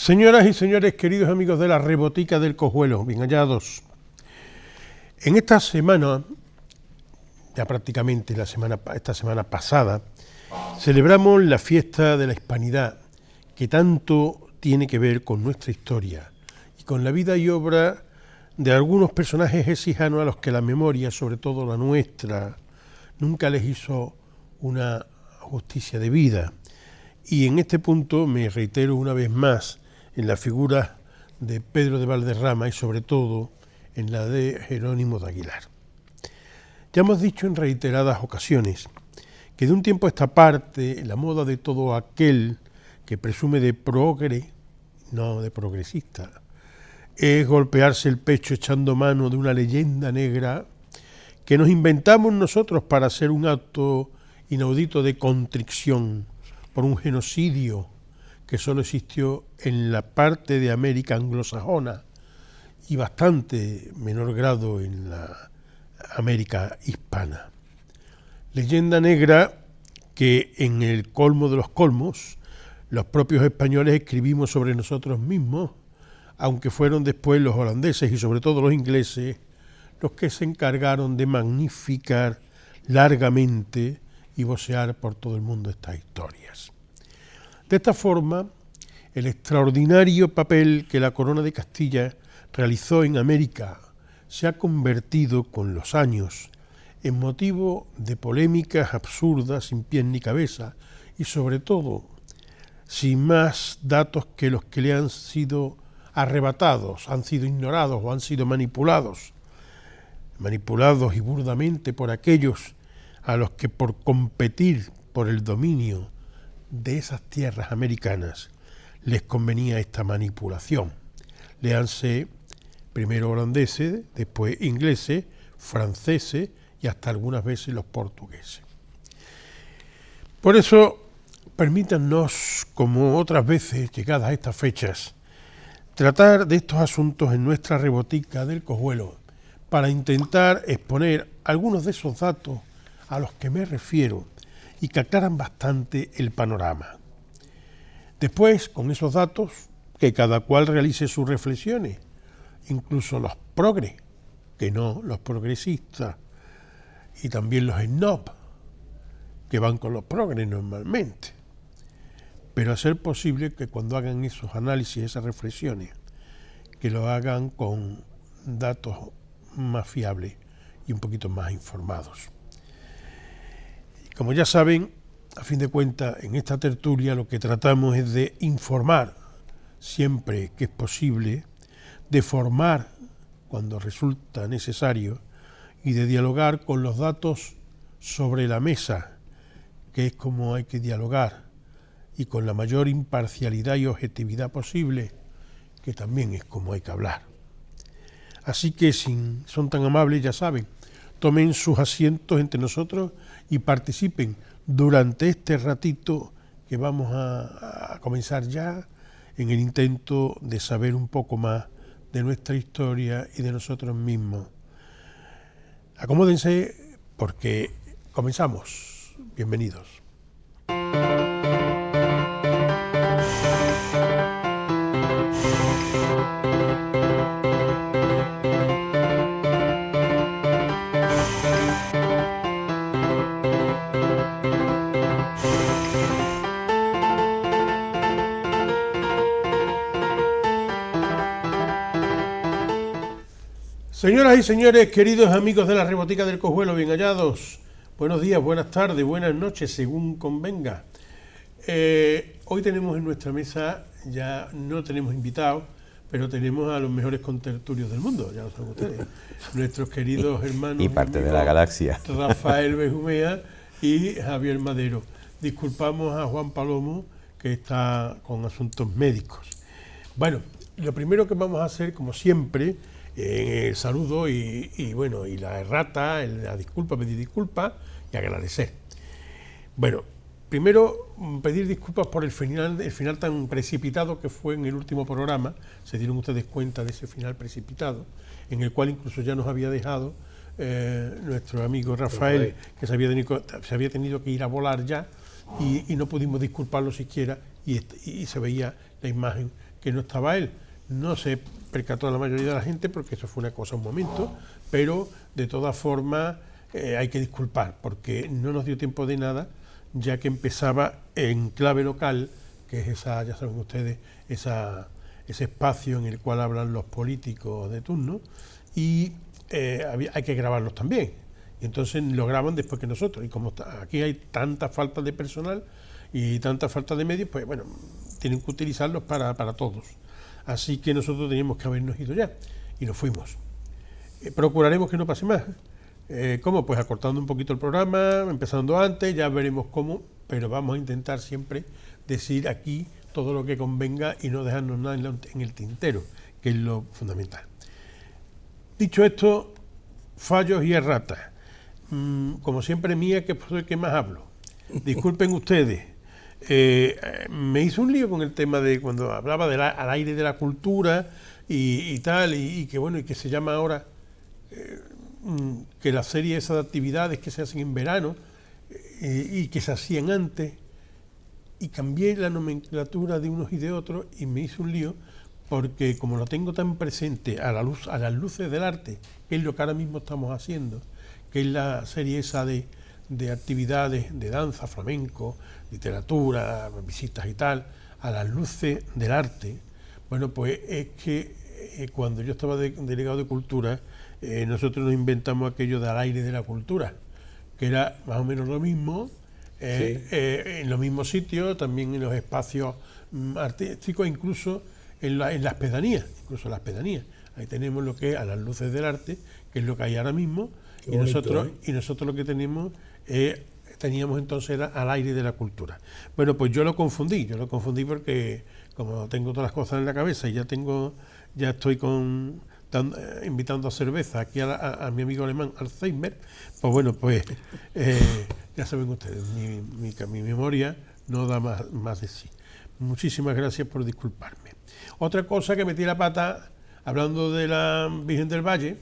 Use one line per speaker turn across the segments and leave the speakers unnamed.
Señoras y señores, queridos amigos de la Rebotica del Cojuelo, bien hallados. En esta semana, ya prácticamente esta semana pasada, celebramos la fiesta de la Hispanidad, que tanto tiene que ver con nuestra historia y con la vida y obra de algunos personajes exijanos a los que la memoria, sobre todo la nuestra, nunca les hizo una justicia debida. Y en este punto me reitero una vez más en la figura de Pedro de Valderrama y sobre todo en la de Jerónimo de Aguilar. Ya hemos dicho en reiteradas ocasiones que de un tiempo a esta parte la moda de todo aquel que presume de progre, no de progresista, es golpearse el pecho echando mano de una leyenda negra que nos inventamos nosotros para hacer un acto inaudito de contrición por un genocidio que solo existió en la parte de América anglosajona y bastante menor grado en la América hispana. Leyenda negra que en el colmo de los colmos los propios españoles escribimos sobre nosotros mismos, aunque fueron después los holandeses y sobre todo los ingleses los que se encargaron de magnificar largamente y vocear por todo el mundo estas historias. De esta forma, el extraordinario papel que la Corona de Castilla realizó en América se ha convertido con los años en motivo de polémicas absurdas sin pies ni cabeza y sobre todo sin más datos que los que le han sido arrebatados, han sido ignorados o han sido manipulados y burdamente por aquellos a los que por competir por el dominio de esas tierras americanas les convenía esta manipulación. Léanse primero holandeses, después ingleses, franceses y hasta algunas veces los portugueses. Por eso, permítanos, como otras veces llegadas a estas fechas, tratar de estos asuntos en nuestra Rebotica del Cojuelo para intentar exponer algunos de esos datos a los que me refiero y que aclaran bastante el panorama. Después, con esos datos, que cada cual realice sus reflexiones, incluso los progres, que no los progresistas, y también los snob, que van con los progres normalmente. Pero a ser posible que cuando hagan esos análisis, esas reflexiones, que lo hagan con datos más fiables y un poquito más informados. Como ya saben, a fin de cuentas, en esta tertulia lo que tratamos es de informar siempre que es posible, de formar cuando resulta necesario y de dialogar con los datos sobre la mesa, que es como hay que dialogar, y con la mayor imparcialidad y objetividad posible, que también es como hay que hablar. Así que si son tan amables, ya saben, tomen sus asientos entre nosotros y participen durante este ratito que vamos a comenzar ya en el intento de saber un poco más de nuestra historia y de nosotros mismos. Acomódense porque comenzamos. Bienvenidos. Señoras y señores, queridos amigos de la Rebotica del Cojuelo, bien hallados. Buenos días, buenas tardes, buenas noches, según convenga. Hoy tenemos en nuestra mesa, ya no tenemos invitados, pero tenemos a los mejores contertulios del mundo, ya lo saben ustedes. Nuestros queridos hermanos
y parte de la galaxia.
Rafael Benjumea y Javier Madero. Disculpamos a Juan Palomo, que está con asuntos médicos. Bueno, lo primero que vamos a hacer, como siempre, el saludo y la errata, la disculpa, pedir disculpas y agradecer. Bueno, primero pedir disculpas por el final tan precipitado que fue en el último programa. Se dieron ustedes cuenta de ese final precipitado, en el cual incluso ya nos había dejado nuestro amigo Rafael, que se había tenido que ir a volar ya y no pudimos disculparlo siquiera y se veía la imagen que no estaba él. No se percató la mayoría de la gente porque eso fue una cosa, un momento, pero de todas formas hay que disculpar porque no nos dio tiempo de nada, ya que empezaba en clave local, que es esa, ya saben ustedes, ese espacio en el cual hablan los políticos de turno, y hay que grabarlos también. Y entonces lo graban después que nosotros. Y como aquí hay tanta falta de personal y tanta falta de medios, pues bueno, tienen que utilizarlos para todos. Así que nosotros teníamos que habernos ido ya y nos fuimos. Procuraremos que no pase más. ¿Cómo? Pues acortando un poquito el programa, empezando antes, ya veremos cómo, pero vamos a intentar siempre decir aquí todo lo que convenga y no dejarnos nada en el tintero, que es lo fundamental. Dicho esto, fallos y erratas. Como siempre mía, que soy el que más hablo. Disculpen ustedes. Me hizo un lío con el tema de cuando hablaba al aire de la cultura y tal, y que bueno, y que se llama ahora que la serie esa de actividades que se hacen en verano y que se hacían antes, y cambié la nomenclatura de unos y de otros y me hizo un lío porque como lo tengo tan presente a las luces del arte, que es lo que ahora mismo estamos haciendo, que es la serie esa de actividades de danza, flamenco, literatura, visitas y tal, a las luces del arte. Bueno, pues es que cuando yo estaba delegado de cultura, nosotros nos inventamos aquello del aire de la cultura, que era más o menos lo mismo, en los mismos sitios, también en los espacios artísticos, incluso en las pedanías, Ahí tenemos lo que es a las luces del arte, que es lo que hay ahora mismo, y nosotros lo que teníamos entonces era al aire de la cultura. Bueno, pues yo lo confundí porque como tengo todas las cosas en la cabeza y ya estoy invitando a cerveza aquí a mi amigo alemán Alzheimer, pues bueno, pues ya saben ustedes, mi memoria no da más de sí. Muchísimas gracias por disculparme. Otra cosa que metí la pata, hablando de la Virgen del Valle,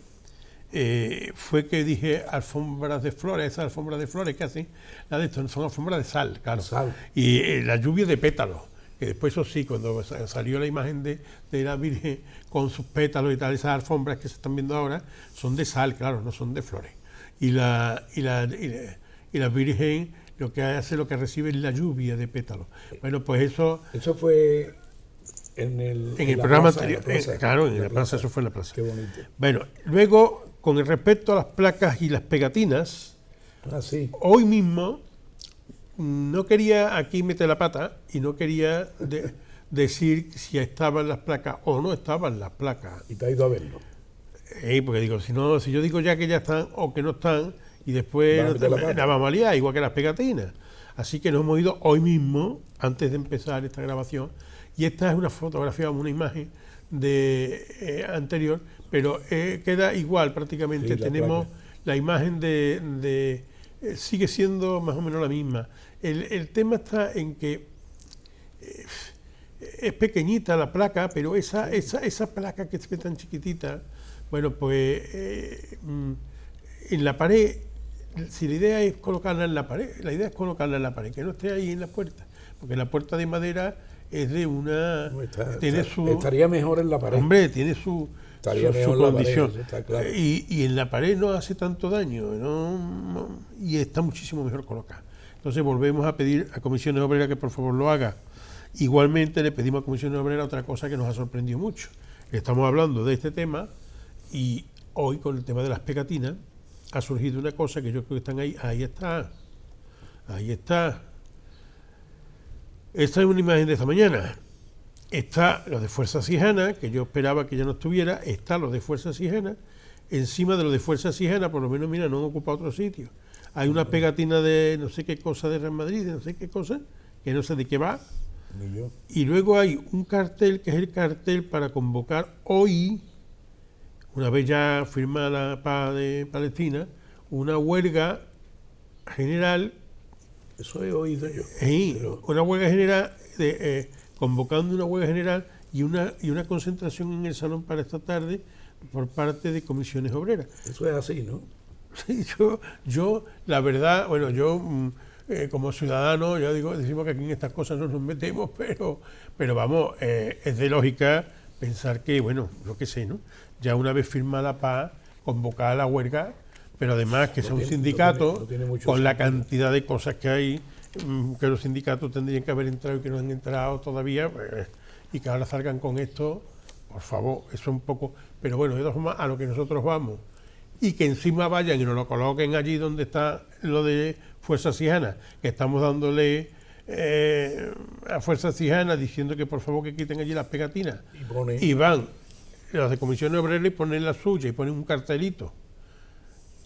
fue que dije alfombras de flores, esas alfombras de flores que hacen, son alfombras de sal, claro. Y la lluvia de pétalos, que después eso sí, cuando salió la imagen de la Virgen con sus pétalos y tal, esas alfombras que se están viendo ahora, son de sal, claro, no son de flores. Y la Virgen lo que hace, lo que recibe es la lluvia de pétalos. Bueno, pues eso
fue en el
programa anterior. Claro, en la plaza, eso fue en la plaza.
Qué bonito.
Bueno, luego, con respecto a las placas y las pegatinas, hoy mismo no quería aquí meter la pata y no quería decir si estaban las placas o no estaban las placas.
¿Y te has ido a verlo?
Porque digo, si yo digo ya que ya están o que no están, y después la vamos a liar, igual que las pegatinas. Así que nos hemos ido hoy mismo, antes de empezar esta grabación, y esta es una fotografía, una imagen anterior, pero queda igual prácticamente. Tenemos la imagen sigue siendo más o menos la misma. El tema está en que es pequeñita la placa, pero esa placa que es tan chiquitita, bueno, pues en la pared, si la idea es colocarla en la pared, que no esté ahí en la puerta, porque la puerta de madera es de una...
estaría mejor en la pared.
Hombre, tiene su condición.
Pared, está claro.
Y en la pared no hace tanto daño, y está muchísimo mejor colocada. Entonces volvemos a pedir a Comisiones Obreras que por favor lo haga. Igualmente le pedimos a Comisiones Obreras otra cosa que nos ha sorprendido mucho. Estamos hablando de este tema y hoy con el tema de las pegatinas ha surgido una cosa que yo creo que están ahí está. Esta es una imagen de esta mañana. Está lo de Fuerza Sijana, que yo esperaba que ya no estuviera, está lo de Fuerza Sijana, encima de lo de Fuerza Sijana, por lo menos, mira, no han ocupado otro sitio. Hay una pegatina de no sé qué cosa de Real Madrid, de no sé qué cosa, que no sé de qué va. Y luego hay un cartel, que es el cartel para convocar hoy, una vez ya firmada la paz de Palestina, una huelga general.
Eso he oído yo.
Una huelga general, convocando una huelga general y una concentración en el salón para esta tarde por parte de Comisiones Obreras.
Eso es así, ¿no?
Sí, yo la verdad, bueno, yo como ciudadanos, ya digo, decimos que aquí en estas cosas no nos metemos, pero vamos, es de lógica pensar que, bueno, yo qué sé, ¿no? Ya una vez firmada la paz, convocar a la huelga, pero además que sea un sindicato,
no tiene mucho
con la
sentido.
cantidad de cosas que hay, que los sindicatos tendrían que haber entrado y que no han entrado todavía, pues, y que ahora salgan con esto, por favor, eso es un poco... Pero bueno, de todas formas, a lo que nosotros vamos, y que encima vayan y nos lo coloquen allí donde está lo de Fuerza Cijana, que estamos dándole a Fuerza Cijana diciendo que por favor que quiten allí las pegatinas, y van los de Comisiones Obreras y ponen la suya y ponen un cartelito,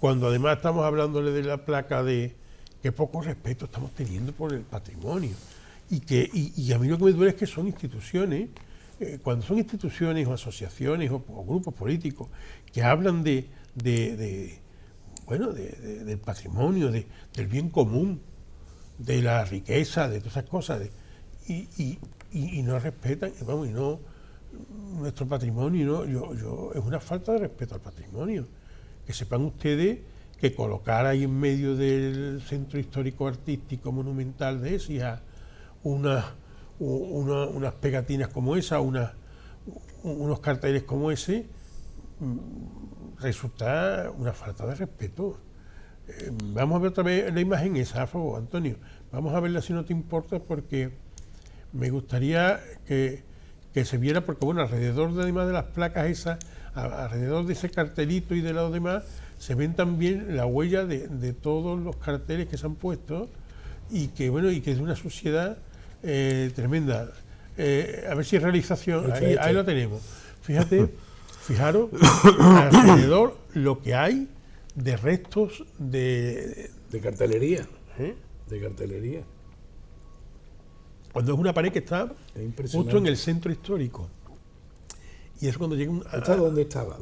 cuando además estamos hablándole de la placa de que poco respeto estamos teniendo por el patrimonio, y a mí lo que me duele es que son instituciones, cuando son instituciones o asociaciones o grupos políticos que hablan del patrimonio, del bien común, de la riqueza, de todas esas cosas, y no respetan, vamos, y no nuestro patrimonio, no, es una falta de respeto al patrimonio. Que sepan ustedes que colocar ahí en medio del centro histórico artístico monumental de Écija unas pegatinas como esa, unos carteles como ese, resulta una falta de respeto. Vamos a ver otra vez la imagen esa, a favor, Antonio. Vamos a verla si no te importa, porque me gustaría que se viera, porque bueno, alrededor además de las placas esas, alrededor de ese cartelito y de los demás, se ven también la huella de todos los carteles que se han puesto, y que bueno, y que es de una suciedad tremenda. A ver si es realización, ahí lo tenemos. Fijaros alrededor lo que hay de restos de
cartelería. De cartelería.
Cuando es una pared que está justo en el centro histórico. Y es cuando llega
¿Dónde estaba?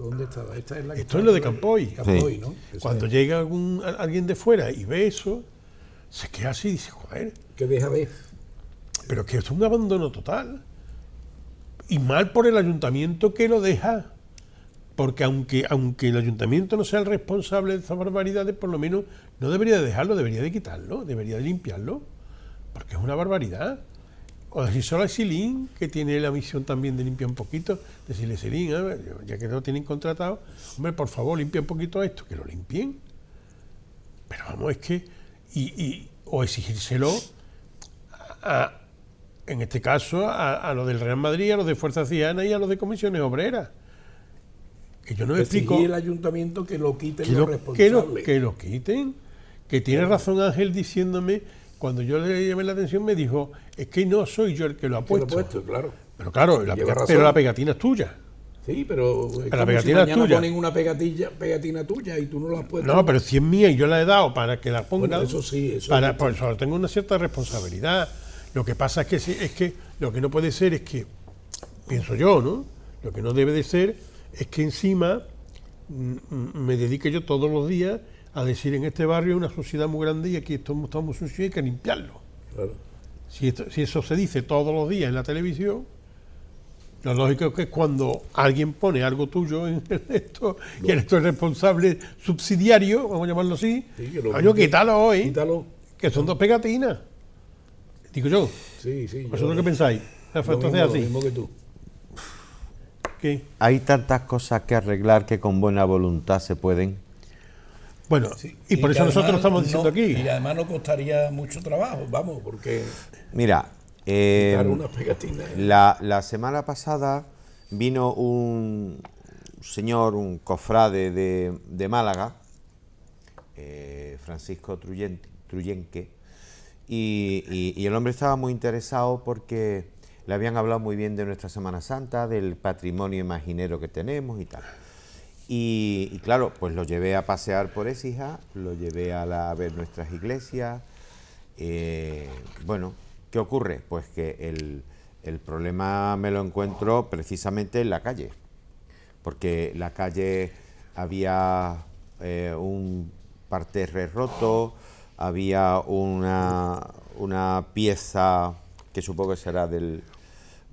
Esta es la que
esto es lo de Campoy.
Campoy, ¿no?
Cuando llega alguien de fuera y ve eso, se queda así y dice, joder.
¿Qué deja ver?
Pero que esto es un abandono total. Y mal por el ayuntamiento que lo deja. Porque aunque el ayuntamiento no sea el responsable de esas barbaridades, por lo menos no debería de dejarlo, debería de quitarlo, debería de limpiarlo. Porque es una barbaridad. O decir a Silín, que tiene la misión también de limpiar un poquito, decirle, Silín, ya que lo tienen contratado, hombre, por favor, limpia un poquito esto, que lo limpien. Pero vamos, es que, o exigírselo en este caso, a los del Real Madrid, a los de Fuerza Cijana y a los de Comisiones Obreras. Que yo no explico...
el ayuntamiento que lo quiten los responsables.
Que lo quiten. Que tiene razón Ángel diciéndome... Cuando yo le llamé la atención me dijo, es que no soy yo el que lo ha puesto.
Claro.
Pero claro, la pegatina es tuya.
Sí, pero
la pegatina
si mañana
es tuya.
ponen una pegatina tuya y tú no la has puesto.
No, pero si es mía y yo la he dado para que la pongan,
bueno, eso sí,
por eso tengo una cierta responsabilidad. Lo que pasa es que lo que no puede ser es que, pienso yo, ¿no? Lo que no debe de ser es que encima me dedique yo todos los días a decir, en este barrio hay una sociedad muy grande y aquí estamos sucios y hay que limpiarlo.
Claro.
Si eso se dice todos los días en la televisión, lo lógico es que cuando alguien pone algo tuyo en esto, y eres tú el responsable subsidiario, vamos a llamarlo así, quítalo hoy, que son 2 pegatinas. Digo yo.
Sí.
¿Vosotros qué pensáis?
Lo mismo que tú.
¿Qué?
Hay tantas cosas que arreglar que con buena voluntad se pueden.
Bueno, y por eso nosotros estamos diciendo aquí.
Y además no costaría mucho trabajo, vamos, porque...
Mira,
unas pegatinas.
La semana pasada vino un señor, un cofrade de Málaga, Francisco Truyenque, y el hombre estaba muy interesado porque le habían hablado muy bien de nuestra Semana Santa, del patrimonio imaginero que tenemos y tal. Y claro, pues lo llevé a pasear por Écija, lo llevé a ver nuestras iglesias. Bueno, ¿qué ocurre? Pues que el problema me lo encuentro precisamente en la calle, porque la calle había un parterre roto, había una pieza que supongo que será del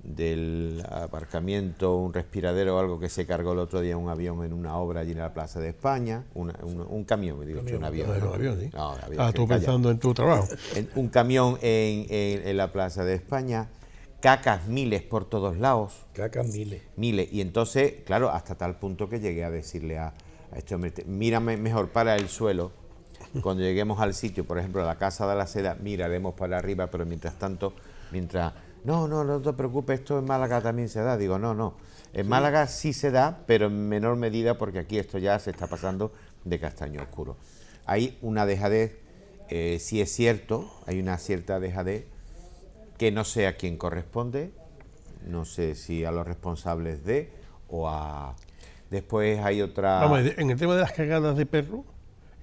del aparcamiento, un respiradero o algo que se cargó el otro día un avión en una obra allí en la Plaza de España, un camión, me digo, un avión.
No, un avión, sí.
No, avión,
Ah, tú pensando en tu trabajo.
Un camión en la Plaza de España, cacas miles por todos lados.
Cacas miles.
Miles. Y entonces, claro, hasta tal punto que llegué a decirle a este hombre, mírame mejor para el suelo. Cuando lleguemos al sitio, por ejemplo, a la Casa de la Seda, miraremos para arriba, pero mientras tanto, no te preocupes, esto en Málaga también se da. Digo, no. En Málaga sí se da, pero en menor medida, porque aquí esto ya se está pasando de castaño oscuro. Hay una dejadez, sí es cierto, hay una cierta dejadez, que no sé a quién corresponde, no sé si a los responsables o a... Después hay otra...
Vamos, en el tema de las cagadas de perro,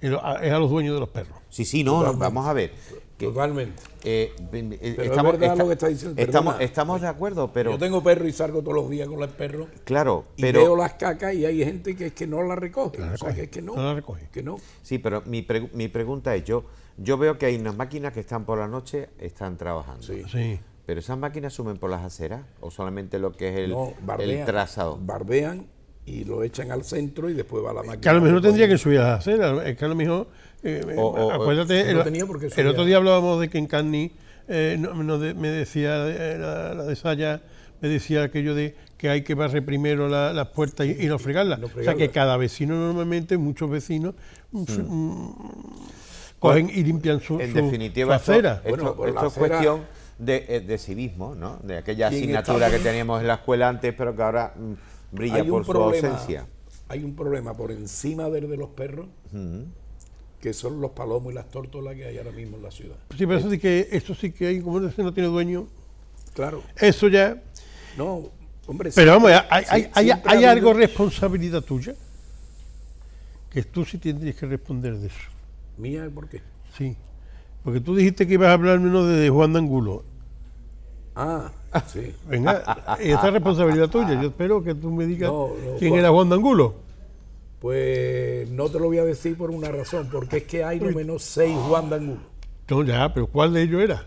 es a los dueños de los perros.
Sí, no, vamos a ver.
Totalmente.
Pero
es verdad lo que está diciendo.
Estamos de acuerdo, pero...
Yo tengo perro y salgo todos los días con el perro.
Claro,
y
pero...
veo las cacas y hay gente que es que no las recoge. O sea, que es que no.
No las recoge.
Que no.
Sí, pero mi pregunta es, yo veo que hay unas máquinas que están por la noche, están trabajando.
Sí.
¿Pero esas máquinas suben por las aceras o solamente lo que es el trazado?
Bardean y lo echan al centro y después va la máquina.
Que a lo mejor no tendría que subir a las aceras, es que a lo mejor... acuérdate,
no tenía por qué subir.
El otro día hablábamos de que en Carni me decía la de Saya, me decía aquello de que hay que barrer primero las puertas y no fregarlas. O sea que cada vecino normalmente, muchos vecinos cogen y limpian su acera.
Esto es cuestión de civismo, ¿no? De aquella asignatura que teníamos en la escuela antes, pero que ahora brilla por su ausencia.
Hay un problema por encima del de los perros, que son los palomos y las tórtolas que hay ahora mismo en la ciudad.
Sí, pero eso sí que hay, como no tiene dueño.
Claro.
Eso ya...
No, hombre...
Pero vamos, hay algo responsabilidad tuya, que tú sí tendrías que responder de eso.
¿Mía? ¿Por qué?
Sí, porque tú dijiste que ibas a hablar menos de Juan de Angulo.
Ah, sí.
Venga, esa es responsabilidad tuya. Yo espero que tú me digas quién era Juan de Angulo.
Pues no te lo voy a decir por una razón, porque es que hay lo menos 6 Juan de Angulo.
No, ya, pero ¿cuál de ellos era?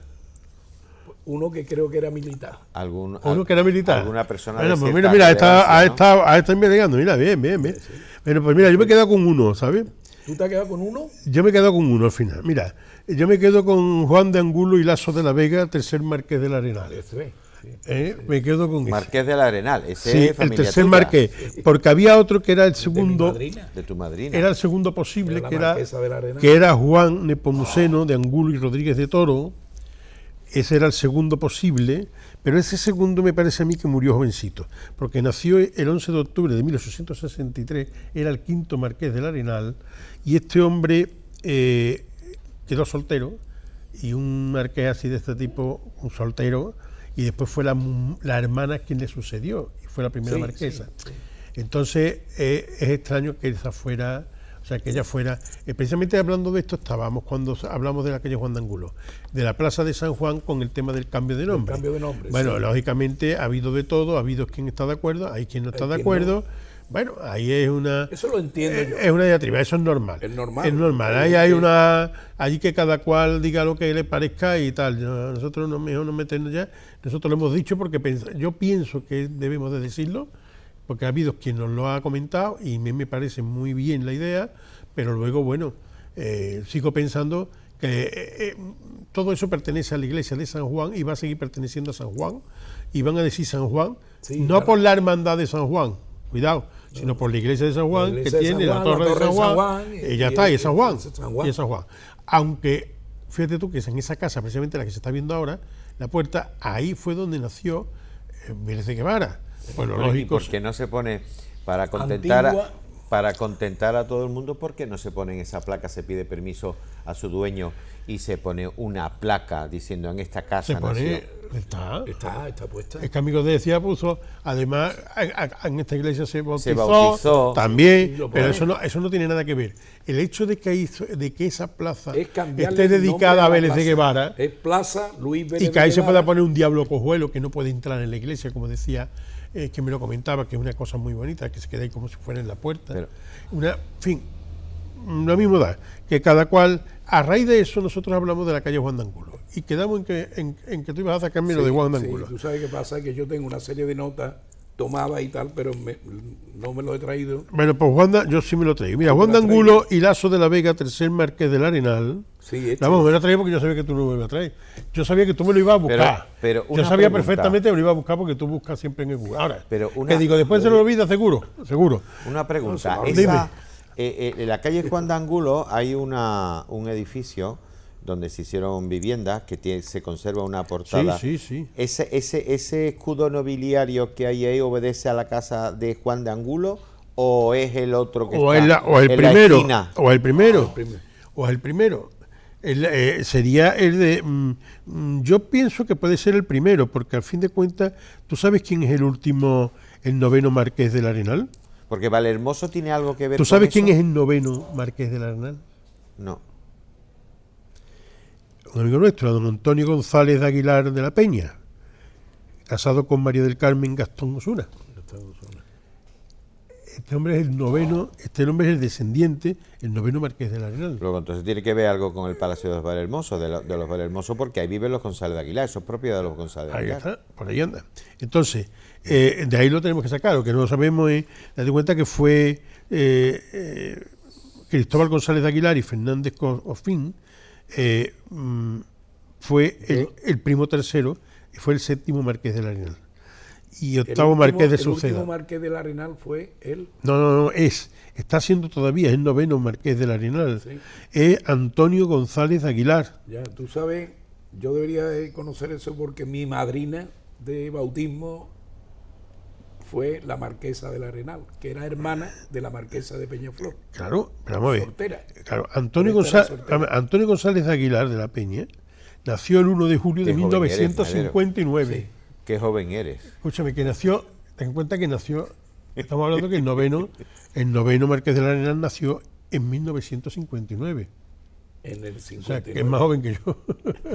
Uno que creo que era militar.
Uno que era militar.
Alguna persona
bueno,
de
pues
cierta
mira,
relevancia,
está investigando. Mira, bien. Sí. Bueno, pues mira, yo me he quedado con uno, ¿sabes?
¿Tú te has quedado con uno?
Yo me he quedado con uno al final. Mira, yo me quedo con Juan de Angulo y Lasso de la Vega, tercer marqués del Arenal. Me quedo con
Marqués del Arenal, ese
sí,
es familia
el tercer
tuya.
marqués, porque había otro que era el segundo,
de tu madrina.
era el segundo posible,
Era
que era Juan Nepomuceno de Angulo y Rodríguez de Toro. Ese era el segundo posible, pero ese segundo me parece a mí que murió jovencito, porque nació el 11 de octubre de 1863, era el quinto marqués del Arenal, y este hombre quedó soltero, y un marqués así de este tipo, un soltero, y después fue la hermana quien le sucedió, y fue la primera marquesa. Sí. Entonces es extraño que esa fuera... O sea, que ella fuera... precisamente hablando de esto estábamos cuando hablamos de la calle Juan de Angulo, de la Plaza de San Juan con el tema del cambio de nombre. Bueno, lógicamente ha habido de todo, ha habido quien está de acuerdo, hay quien no está de acuerdo. No. Bueno, ahí es una...
Eso lo entiendo yo.
Es una diatriba, eso es normal.
Es normal.
Es normal. Ahí hay una... Allí que cada cual diga lo que le parezca y tal. Nosotros mejor no meternos ya. Nosotros lo hemos dicho porque yo pienso que debemos de decirlo, porque ha habido quien nos lo ha comentado y me parece muy bien la idea, pero luego, bueno, sigo pensando que todo eso pertenece a la iglesia de San Juan y va a seguir perteneciendo a San Juan, y van a decir San Juan, no claro, por la hermandad de San Juan, cuidado, sino por la iglesia de San Juan, que tiene la torre de San Juan, y ya está, y es San Juan, y es San Juan. Aunque, fíjate tú que es en esa casa, precisamente la que se está viendo ahora, la puerta, ahí fue donde nació Vélez de Guevara. Pues lo lógico.
¿Por qué no se pone para contentar a todo el mundo? ¿Por qué no se pone en esa placa, se pide permiso a su dueño y se pone una placa diciendo en esta casa nació?
Está puesta.
Es que Amigos de Decía puso, además en esta iglesia se bautizó también, pero eso no tiene nada que ver. El hecho de que esa plaza esté dedicada a Vélez de Guevara,
es Plaza Luis Vélez
y que ahí se pueda poner un diablo cojuelo que no puede entrar en la iglesia, como decía, que me lo comentaba, que es una cosa muy bonita, que se queda ahí como si fuera en la puerta. En fin, lo mismo da, que cada cual, a raíz de eso nosotros hablamos de la calle Juan de Angulo y quedamos en que tú ibas a sacarme lo de Juan de Angulo.
Tú sabes qué pasa, que yo tengo una serie de notas tomadas y tal, pero no me lo he traído.
Bueno, pues yo sí me lo traigo. Mira, Juan de Angulo y Lasso de la Vega, tercer marqués del Arenal.
Sí,
Vamos, me lo he traído porque yo sabía que tú no me lo ibas a traer. Yo sabía que tú me lo ibas a buscar.
Pero
yo sabía perfectamente que me lo iba a buscar porque tú buscas siempre en el Google. Ahora,
pero
que digo, después se lo olvida, seguro.
Una pregunta.
No,
En la calle Juan de Angulo hay un edificio donde se hicieron viviendas que se conserva una portada.
Sí.
¿Ese escudo nobiliario que hay ahí obedece a la casa de Juan de Angulo o es el otro que está
o el
en
primero,
la esquina?
o el primero. Sería el de... yo pienso que puede ser el primero, porque al fin de cuentas, ¿tú sabes quién es el noveno marqués del Arenal?
Porque Valhermoso tiene algo que ver
¿Tú
con
sabes
eso?
quién es el noveno marqués del Arenal?
No.
Un amigo nuestro, don Antonio González de Aguilar de la Peña, casado con María del Carmen Gastón Osuna. Este hombre es el noveno, este hombre es el descendiente, el noveno marqués del Arenal.
Luego, entonces tiene que ver algo con el Palacio de los Valhermosos, de los Valhermosos, porque ahí viven los González de Aguilar, eso es propiedad de los González de
Ahí
Aguilar.
está, por ahí anda. Entonces, de ahí lo tenemos que sacar, lo que no lo sabemos es, date cuenta que fue Cristóbal González de Aguilar y Fernández Cofín, fue el primo tercero y fue el séptimo marqués del Arenal. Y octavo marqués de Suceda.
El último marqués del Arenal fue él.
No, está siendo todavía, es el noveno marqués del Arenal.
Sí.
Es Antonio González de Aguilar.
Ya, tú sabes, yo debería de conocer eso porque mi madrina de bautismo fue la marquesa del Arenal, que era hermana de la marquesa de Peñaflor.
Claro, pero vamos a ver.
Soltera.
Claro,
Soltera.
Antonio González de Aguilar de la Peña nació el 1 de julio de
Qué joven eres,
1959.
Sí.
Qué joven eres.
Escúchame, que nació, ten en cuenta que nació, estamos hablando que el noveno marqués del Arenal nació en 1959.
En el
O
59.
sea, que es más joven que yo.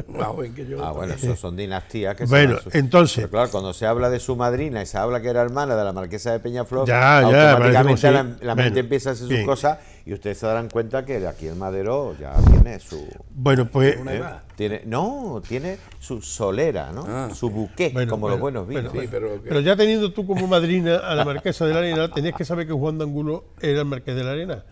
Más joven que yo.
Ah, bueno, eso son dinastías que
Bueno, entonces...
Pero claro, cuando se habla de su madrina y se habla que era hermana de la marquesa de Peñaflor,
Ya,
automáticamente
parece
la
como si-
mente
bueno,
empieza a hacer
bien.
sus cosas y ustedes se darán cuenta que aquí el Madero ya tiene su...
Bueno, pues...
Una edad.
tiene su solera, ¿no?
Ah.
Su buque,
Bueno,
como los buenos
bueno,
vinos.
Sí, pero
Pero ya teniendo tú como madrina a la marquesa del Arenal, tenías que saber que Juan de Angulo era el marqués del Arenal.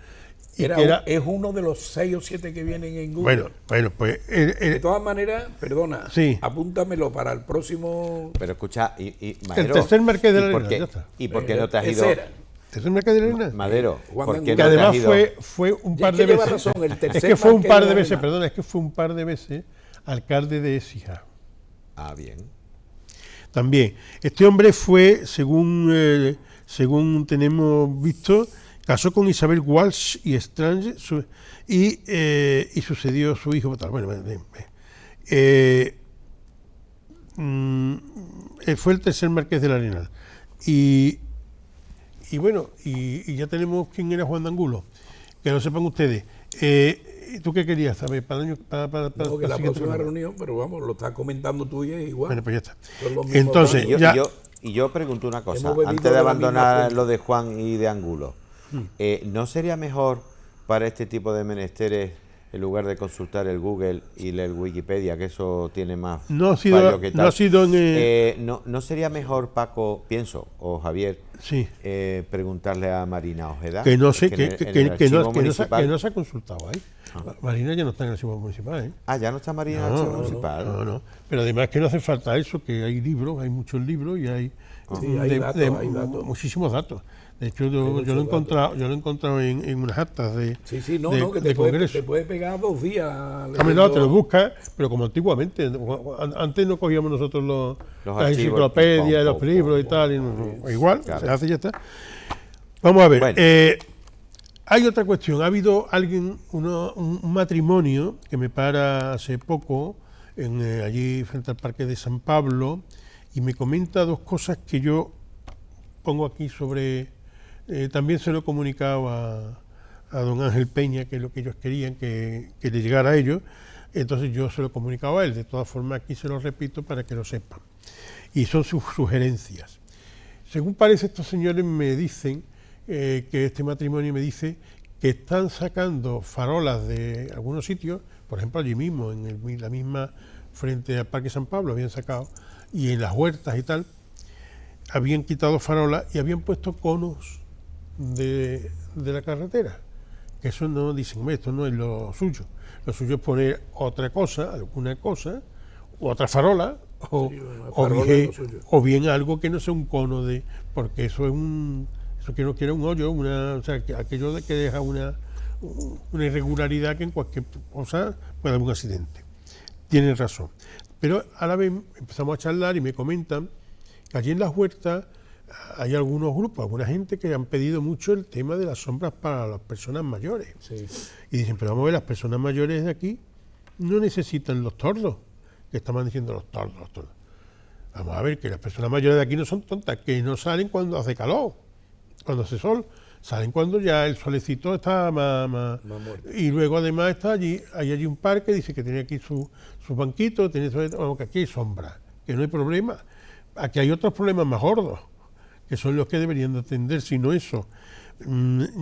Y
es uno de los 6 o 7 que vienen en Google.
Bueno, pues...
De todas maneras, perdona,
Sí.
apúntamelo para el próximo.
Pero escucha,
el
Madero,
tercer marqués del
¿y por
Arenal,
qué-
ya está.
¿Y por qué no te has ido?
Ese era.
¿Es el marqués del Arenal?
Madero,
Juan
¿por
de
qué
Angulo.
Que
no te has
además
ido?
fue un
Ya
par
es
de
que lleva
veces.
razón, el
Es
tercer
que fue un
marqués
par
de
de
la
veces,
Arena.
perdona, es que fue un par de veces alcalde de Écija.
Ah, bien.
También. Este hombre fue, según tenemos visto, casó con Isabel Walsh y Strange y sucedió a su hijo. Tal. Bueno, fue el tercer marqués del Arenal. Y bueno, y ya tenemos quién era Juan de Angulo. Que lo sepan ustedes. ¿Tú qué querías saber? Para
No, que la
siguiente
próxima
programa.
reunión, pero vamos, lo estás comentando tú y es igual.
Bueno, pues ya está.
Son los mismos
Entonces,
datos.
ya-
Y yo pregunto una cosa,
Hemos bebido
antes
de
de
la misma
abandonar
fuente.
lo de Juan y de Angulo, ¿no sería mejor para este tipo de menesteres, en lugar de consultar el Google y el Wikipedia, que eso tiene más
No ha sido-
fallo que
no
tal?
ha sido en,
¿No sería mejor, Paco, pienso, o Javier,
Sí.
preguntarle a Marina Ojeda?
Que no sé,
Es en
que,
el-
que-
en
que-
el
que
archivo
no, que no se,
municipal-
que no se ha consultado ahí. Marina ya no está en el archivo municipal, ¿eh?
Ah, ya no está Marina en el archivo municipal.
No. Pero además que no hace falta eso, que hay libros, hay muchos libros y hay,
Sí, hay datos, hay datos.
muchísimos datos. De hecho, yo lo he
muchos
encontrado en unas actas de,
Sí, no, que
de
te puede
congreso.
pegar 2 días.
Hombre, no, te lo buscas, pero como antiguamente. Antes no cogíamos nosotros
Los
las
archivos,
enciclopedias,
pum,
los
pum,
libros y
pum,
tal. Igual,
Claro.
se hace y ya está. Vamos a ver.
Bueno.
Hay otra cuestión. Ha habido un matrimonio que me para hace poco, allí frente al Parque de San Pablo, y me comenta dos cosas que yo pongo aquí sobre... también se lo he comunicado a don Ángel Peña, que es lo que ellos querían que le llegara a ellos. Entonces yo se lo he comunicado a él. De todas formas, aquí se lo repito para que lo sepan. Y son sus sugerencias. Según parece, estos señores me dicen que este matrimonio me dice que están sacando farolas de algunos sitios, por ejemplo allí mismo, la misma frente al Parque San Pablo habían sacado, y en las huertas y tal, habían quitado farolas y habían puesto conos de la carretera, que eso no dicen, esto no es lo suyo es poner otra cosa, alguna cosa, o otra farola,
Sí, una farola es lo suyo.
o bien algo que no sea un cono de, porque eso es eso que no quiere un hoyo, o sea, aquello de que deja una irregularidad que en cualquier cosa puede haber un accidente. Tienen razón. Pero a la vez empezamos a charlar y me comentan que allí en las huertas hay algunos grupos, alguna gente que han pedido mucho el tema de las sombras para las personas mayores.
Sí.
Y dicen, pero vamos a ver, las personas mayores de aquí no necesitan los tordos, que estaban diciendo los tordos. Vamos a ver, que las personas mayores de aquí no son tontas, que no salen cuando hace calor, cuando hace sol, salen cuando ya el solecito está más
muerto.
y luego además está hay allí un parque, dice que tiene aquí sus banquitos, vamos, que aquí hay sombra, que no hay problema. Aquí hay otros problemas más gordos, que son los que deberían de atender, si no eso.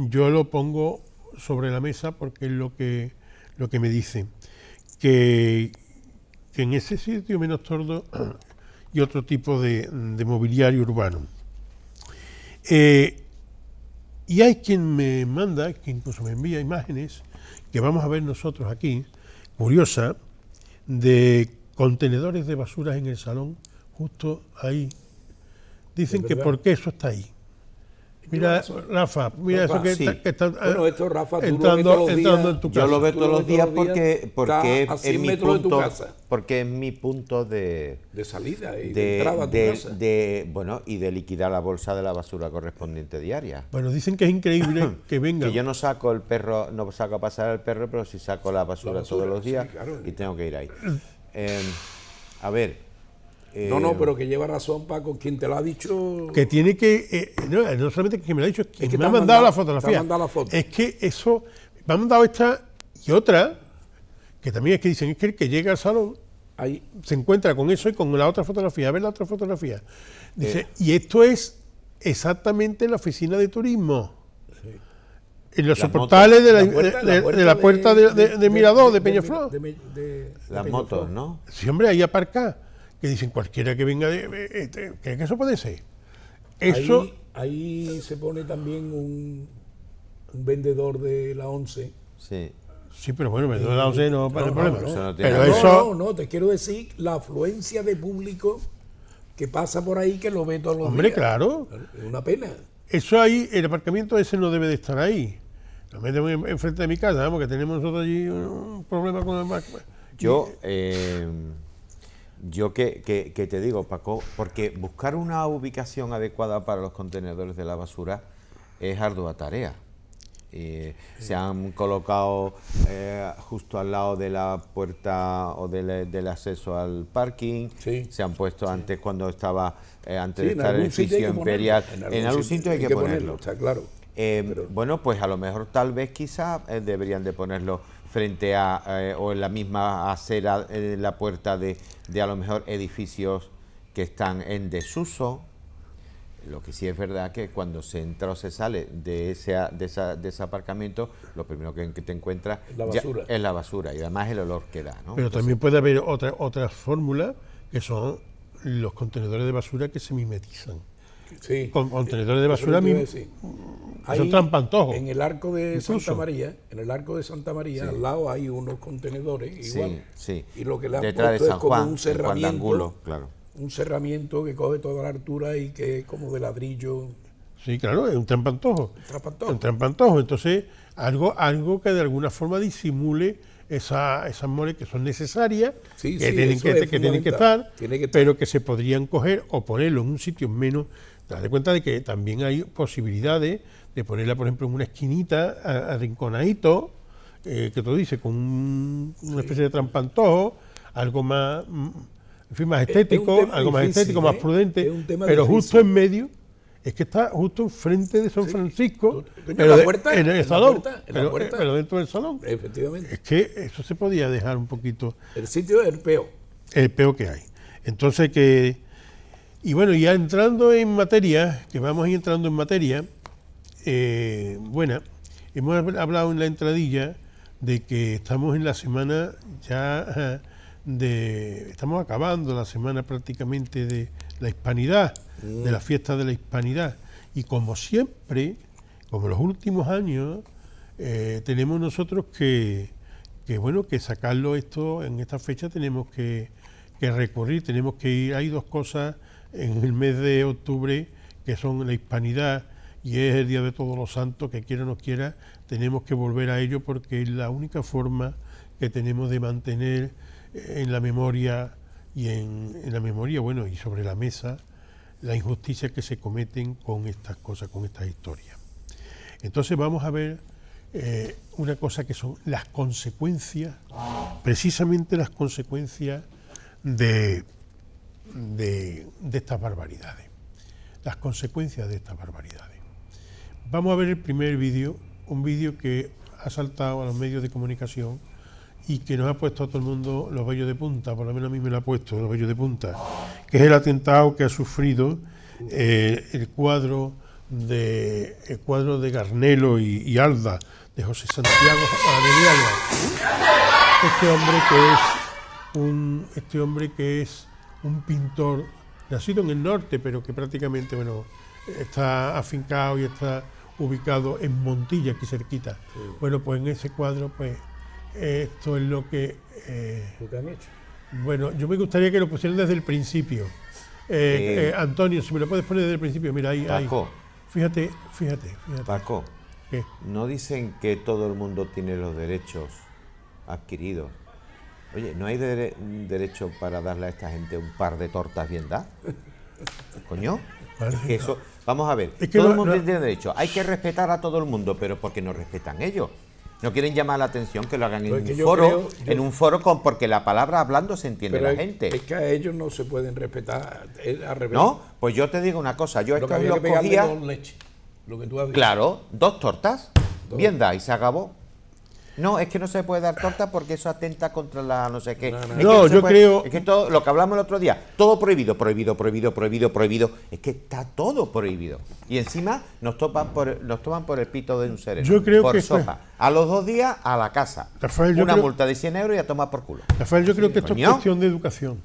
Yo lo pongo sobre la mesa porque es lo que me dicen, que en ese sitio menos tordo y otro tipo de mobiliario urbano. Y hay quien me manda, que incluso me envía imágenes, que vamos a ver nosotros aquí, curiosa, de contenedores de basuras en el salón, justo ahí. Dicen que por qué eso está ahí. Mira, Rafa, mira
Rafa,
eso
sí.
que está
Bueno, esto, Rafa, tú
entrando
lo ves todos los días.
en tu casa.
Yo lo veo
Tú
todos
lo
los
ves
días
todos los días,
porque
está a 100
es mi
metros de tu
punto,
casa.
porque es mi punto de
salida y de entrada a tu casa.
bueno, y de liquidar la bolsa de la basura correspondiente diaria.
Bueno, dicen que es increíble que vengan.
Que yo no saco el perro, no saco a pasar al perro, pero sí saco la basura todos los días,
sí, claro.
y tengo que ir ahí. A ver.
No, pero que lleva razón, Paco, quien te lo ha dicho.
Que tiene que, no solamente que me lo ha dicho, es que
Es que
me
te
ha
han
mandado la
te
fotografía.
han mandado la foto.
Es que eso, me han mandado esta y otra, que también es que dicen, es que el que llega al salón
Ahí,
se encuentra con eso y con la otra fotografía, a ver la otra fotografía. Dice, y esto es exactamente en la oficina de turismo. En los
Las
soportales de
la
la puerta de Mirador, de Peñaflor.
Las motos, ¿no?
Sí, hombre, ahí aparca, que dicen cualquiera que venga, ¿cree que eso puede ser? Eso,
ahí se pone también un vendedor de la 11.
Sí.
sí, pero bueno, me duele la once, no para el problema.
eso no tiene
Pero
nada.
eso,
No, te quiero decir la afluencia de público que pasa por ahí que lo ve todos los
hombre,
días.
claro,
Es una pena.
eso ahí, el aparcamiento ese no debe de estar ahí. Lo metemos enfrente de mi casa, vamos, que tenemos nosotros allí un problema con el
Yo que te digo, Paco, porque buscar una ubicación adecuada para los contenedores de la basura es ardua tarea. Se han colocado justo al lado de la puerta o del acceso al parking.
Sí.
Se han puesto antes, cuando estaba antes
Sí,
de
en
estar el
algún sitio hay
edificio
que
imperial.
ponerlo.
En algún sitio hay que ponerlo.
Está claro.
Bueno, pues a lo mejor tal vez quizá deberían de ponerlo frente a o en la misma acera, en la puerta de a lo mejor edificios que están en desuso. Lo que sí es verdad que cuando se entra o se sale de ese aparcamiento, lo primero que te encuentras
La basura.
es la basura, y además el olor que da, ¿no?
Pero
Entonces,
también puede haber otra fórmula, que son los contenedores de basura que se mimetizan.
Sí.
Contenedores de
Eso
basura
te iba a
mismo.
decir.
Son
Ahí,
trampantojos.
En el arco de
Incluso.
Santa María, al lado hay unos contenedores
sí,
igual.
sí.
Y lo que le han
Detrás de
puesto
San
es como
Juan,
un
en Juan de
cerramiento.
Angulo, claro.
Un cerramiento que coge toda la altura y que es como de ladrillo.
Sí, claro, es un trampantojo.
Trampantojo.
Un trampantojo. Entonces, algo que de alguna forma disimule esas moles que son necesarias,
Sí,
que
sí,
tienen
eso
que
es
tienen que
fundamental.
estar,
Tiene que estar.
pero que se podrían coger o ponerlo en un sitio menos. Te das cuenta de que también hay posibilidades de ponerla, por ejemplo, en una esquinita, arrinconadito, que tú dices, con una especie de trampantojo, algo más, en fin, más estético,
tema
algo más
difícil,
estético, más
es
prudente,
un tema
pero
difícil.
justo en medio. Es que está justo enfrente de San Francisco,
Coño,
pero
en la puerta,
en
en
el
la
salón,
puerta, en la puerta.
pero dentro del salón.
Efectivamente.
Es que eso se podía dejar un poquito
El sitio es el peor.
el peor que hay. Entonces y bueno, ya entrando en materia, que vamos a ir entrando en materia, buena, hemos hablado en la entradilla de que estamos en la semana ya estamos acabando la semana prácticamente de la Hispanidad, de la fiesta de la Hispanidad. Y como siempre, como en los últimos años, tenemos nosotros que sacarlo esto, en esta fecha tenemos que recurrir, tenemos que ir. Hay dos cosas en el mes de octubre que son la Hispanidad y es el Día de Todos los Santos, que quiera o no quiera, tenemos que volver a ello porque es la única forma que tenemos de mantener en la memoria y en la memoria, bueno, y sobre la mesa, las injusticias que se cometen con estas cosas, con estas historias. Entonces vamos a ver una cosa que son las consecuencias, precisamente las consecuencias de estas barbaridades. Las consecuencias de estas barbaridades. Vamos a ver el primer vídeo, un vídeo que ha saltado a los medios de comunicación y que nos ha puesto a todo el mundo los vellos de punta, por lo menos a mí me lo ha puesto los vellos de punta, que es el atentado que ha sufrido el cuadro de Garnelo y Alda, de José Santiago Alba. Este hombre que es un pintor nacido en el norte, pero que prácticamente, bueno, está afincado y está ubicado en Montilla, aquí cerquita. Sí. Bueno, pues en ese cuadro, pues, esto es lo que
han hecho.
Bueno, yo me gustaría que lo pusieran desde el principio. Antonio, si me lo puedes poner desde el principio, mira, ahí.
Paco.
Fíjate.
Paco,
¿qué?
¿No dicen que todo el mundo tiene los derechos adquiridos? Oye, ¿no hay derecho para darle a esta gente un par de tortas bien dadas? ¿Coño?
Vale,
es que eso, vamos a ver,
es que
todo el mundo tiene derecho. Hay que respetar a todo el mundo, pero ¿por qué no respetan ellos? No quieren llamar la atención, que lo hagan en un foro, porque la palabra hablando se entiende la gente.
Es que a ellos no se pueden respetar, al revés.
No, pues yo te digo una cosa, yo
lo
esto
que
lo cogía...
Dos leches, lo que tú has dicho.
Claro, 2 tortas, bien da, y se acabó. No, es que no se puede dar torta porque eso atenta contra la no sé qué.
Creo...
Es que todo lo que hablamos el otro día, todo prohibido. Es que está todo prohibido. Y encima nos toman por el pito de un sereno.
Yo creo
por
que
sopa. A los 2 días a la casa.
Rafael,
multa de 100 euros y a tomar por culo.
Rafael, yo creo que esto es cuestión de educación.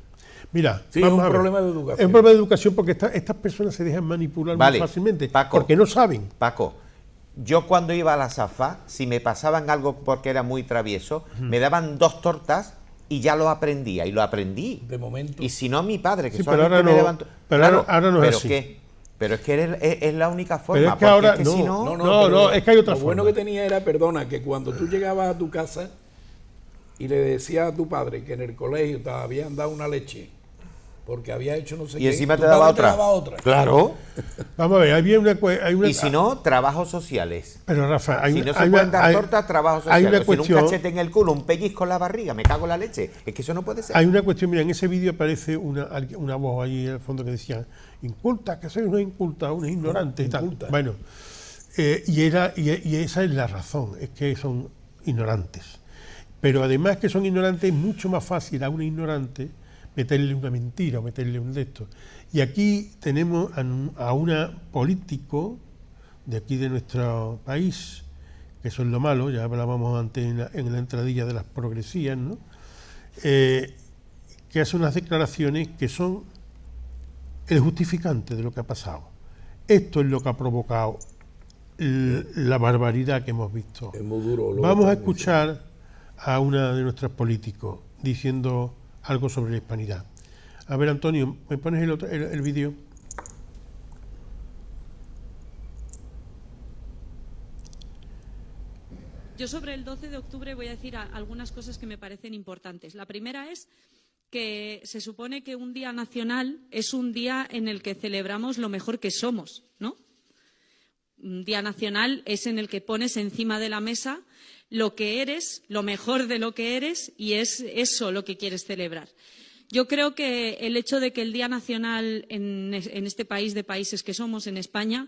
Mira,
sí, vamos a ver. Problema de educación.
Es un problema de educación porque estas personas se dejan manipular muy fácilmente.
Paco,
porque no saben.
Paco, yo cuando iba a la Safa, si me pasaban algo porque era muy travieso, me daban 2 tortas y ya lo aprendía, y lo aprendí.
De momento.
Y si no, mi padre, que
sí,
solamente me levantó...
Pero ahora no es así.
¿Qué? Pero es que es la única forma.
Pero es que ahora
es que si no...
No, es que hay otra forma.
Lo bueno que tenía era, perdona, que cuando tú llegabas a tu casa y le decías a tu padre que en el colegio te habían dado una leche porque había hecho no sé qué.
Y encima te daba otra. Claro.
Vamos a ver, hay una
y si no, trabajos sociales.
Pero Rafa,
si no se pueden dar tortas, trabajos sociales.
Hay una cuestión,
un cachete en el culo, un pellizco en la barriga, me cago en la leche. Es que eso no puede ser.
Hay una cuestión, mira, en ese vídeo aparece una voz ahí al fondo que decía, inculta, que soy una inculta, una ignorante y tal. Bueno, y esa es la razón, es que son ignorantes. Pero además que son ignorantes, es mucho más fácil a una ignorante meterle una mentira o meterle un de estos. Y aquí tenemos a una político de aquí de nuestro país, que eso es lo malo, ya hablábamos antes en la entradilla de las progresías, ¿no? Que hace unas declaraciones que son el justificante de lo que ha pasado. Esto es lo que ha provocado la barbaridad que hemos visto.
Es muy duro.
Vamos a escuchar a una de nuestros políticos diciendo algo sobre la hispanidad. A ver, Antonio, ¿me pones el vídeo?
Yo sobre el 12 de octubre voy a decir algunas cosas que me parecen importantes. La primera es que se supone que un día nacional es un día en el que celebramos lo mejor que somos, ¿no? Un día nacional es en el que pones encima de la mesa lo que eres, lo mejor de lo que eres, y es eso lo que quieres celebrar. Yo creo que el hecho de que el Día Nacional en este país de países que somos, en España,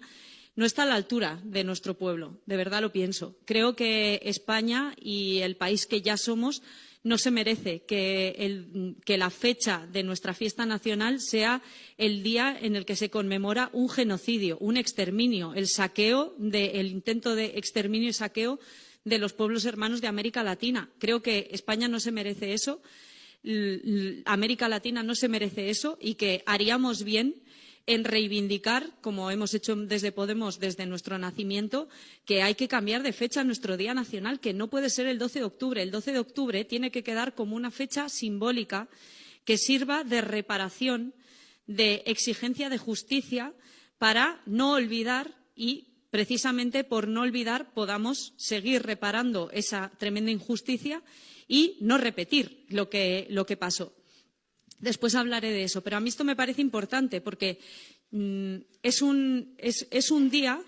no está a la altura de nuestro pueblo, de verdad lo pienso. Creo que España y el país que ya somos no se merece que la fecha de nuestra fiesta nacional sea el día en el que se conmemora un genocidio, un exterminio, el intento de exterminio y saqueo de los pueblos hermanos de América Latina. Creo que España no se merece eso, América Latina no se merece eso, y que haríamos bien en reivindicar, como hemos hecho desde Podemos desde nuestro nacimiento, que hay que cambiar de fecha nuestro Día Nacional, que no puede ser el 12 de octubre. El 12 de octubre tiene que quedar como una fecha simbólica que sirva de reparación, de exigencia de justicia, para no olvidar, y precisamente por no olvidar podamos seguir reparando esa tremenda injusticia y no repetir lo que pasó. Después hablaré de eso, pero a mí esto me parece importante porque es un día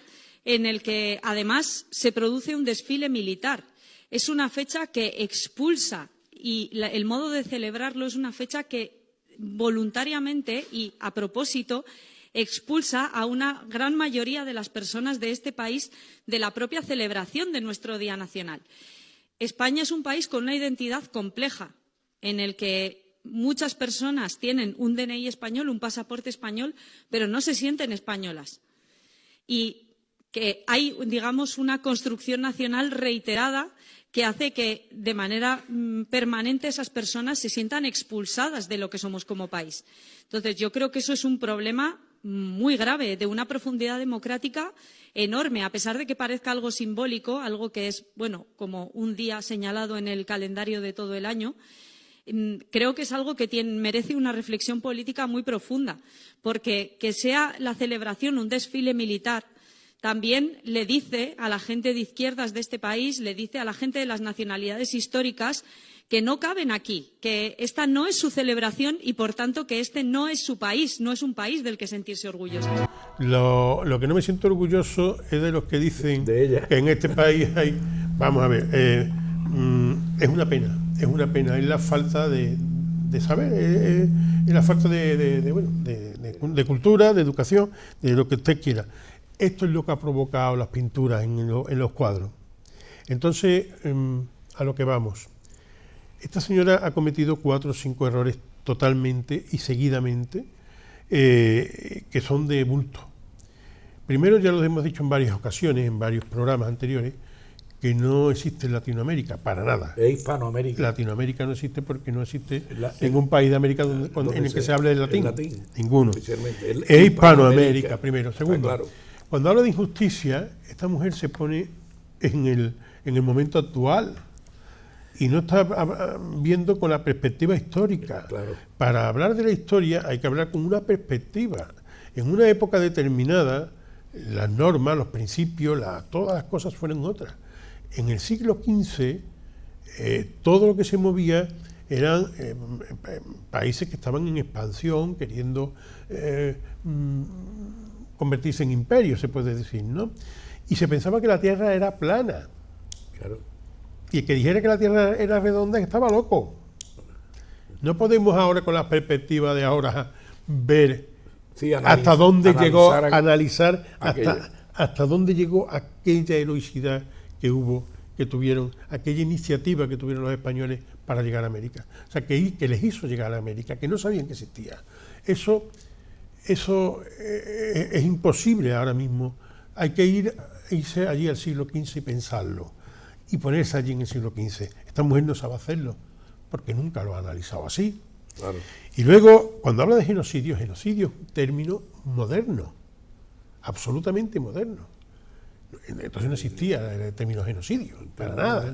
en el que además se produce un desfile militar. Es una fecha que expulsa, y el modo de celebrarlo es una fecha que voluntariamente y a propósito expulsa a una gran mayoría de las personas de este país de la propia celebración de nuestro Día Nacional. España es un país con una identidad compleja, en el que muchas personas tienen un DNI español, un pasaporte español, pero no se sienten españolas. Y que hay, digamos, una construcción nacional reiterada que hace que de manera permanente esas personas se sientan expulsadas de lo que somos como país. Entonces, yo creo que eso es un problema muy grave, de una profundidad democrática enorme, a pesar de que parezca algo simbólico, algo que es, bueno, como un día señalado en el calendario de todo el año. Creo que es algo que merece una reflexión política muy profunda, porque que sea la celebración un desfile militar también le dice a la gente de izquierdas de este país, le dice a la gente de las nacionalidades históricas que no caben aquí, que esta no es su celebración y, por tanto, que este no es su país, no es un país del que sentirse orgulloso.
Lo que no me siento orgulloso es de los que dicen
de ella,
que en este país hay... Vamos a ver, es una pena. Es una pena, es la falta de saber, es la falta de cultura, de educación, de lo que usted quiera. Esto es lo que ha provocado las pinturas en los cuadros. Entonces, a lo que vamos. Esta señora ha cometido 4 o 5 errores totalmente y seguidamente, que son de bulto. Primero, ya lo hemos dicho en varias ocasiones, en varios programas anteriores, que no existe en Latinoamérica, para nada.
Es Hispanoamérica.
Latinoamérica no existe porque no existe ningún país de América en el que se hable de latín. Ninguno. Es Hispanoamérica, primero. Segundo, claro. Cuando habla de injusticia, esta mujer se pone en el momento actual y no está viendo con la perspectiva histórica.
Claro.
Para hablar de la historia hay que hablar con una perspectiva. En una época determinada, las normas, los principios, todas las cosas fueron otras. En el siglo XV, todo lo que se movía eran países que estaban en expansión, queriendo convertirse en imperios, se puede decir, ¿no? Y se pensaba que la Tierra era plana.
Claro.
Y el que dijera que la Tierra era redonda estaba loco. No podemos ahora, con la perspectiva de ahora, ver hasta dónde llegó, analizar hasta dónde llegó aquella heroicidad que tuvieron, aquella iniciativa que tuvieron los españoles para llegar a América. O sea, que les hizo llegar a América, que no sabían que existía. Eso es imposible ahora mismo. Hay que irse allí al siglo XV y pensarlo, y ponerse allí en el siglo XV. Esta mujer no sabe hacerlo, porque nunca lo ha analizado así.
Claro.
Y luego, cuando habla de genocidio es un término moderno, absolutamente moderno. Entonces no existía el término genocidio, para nada,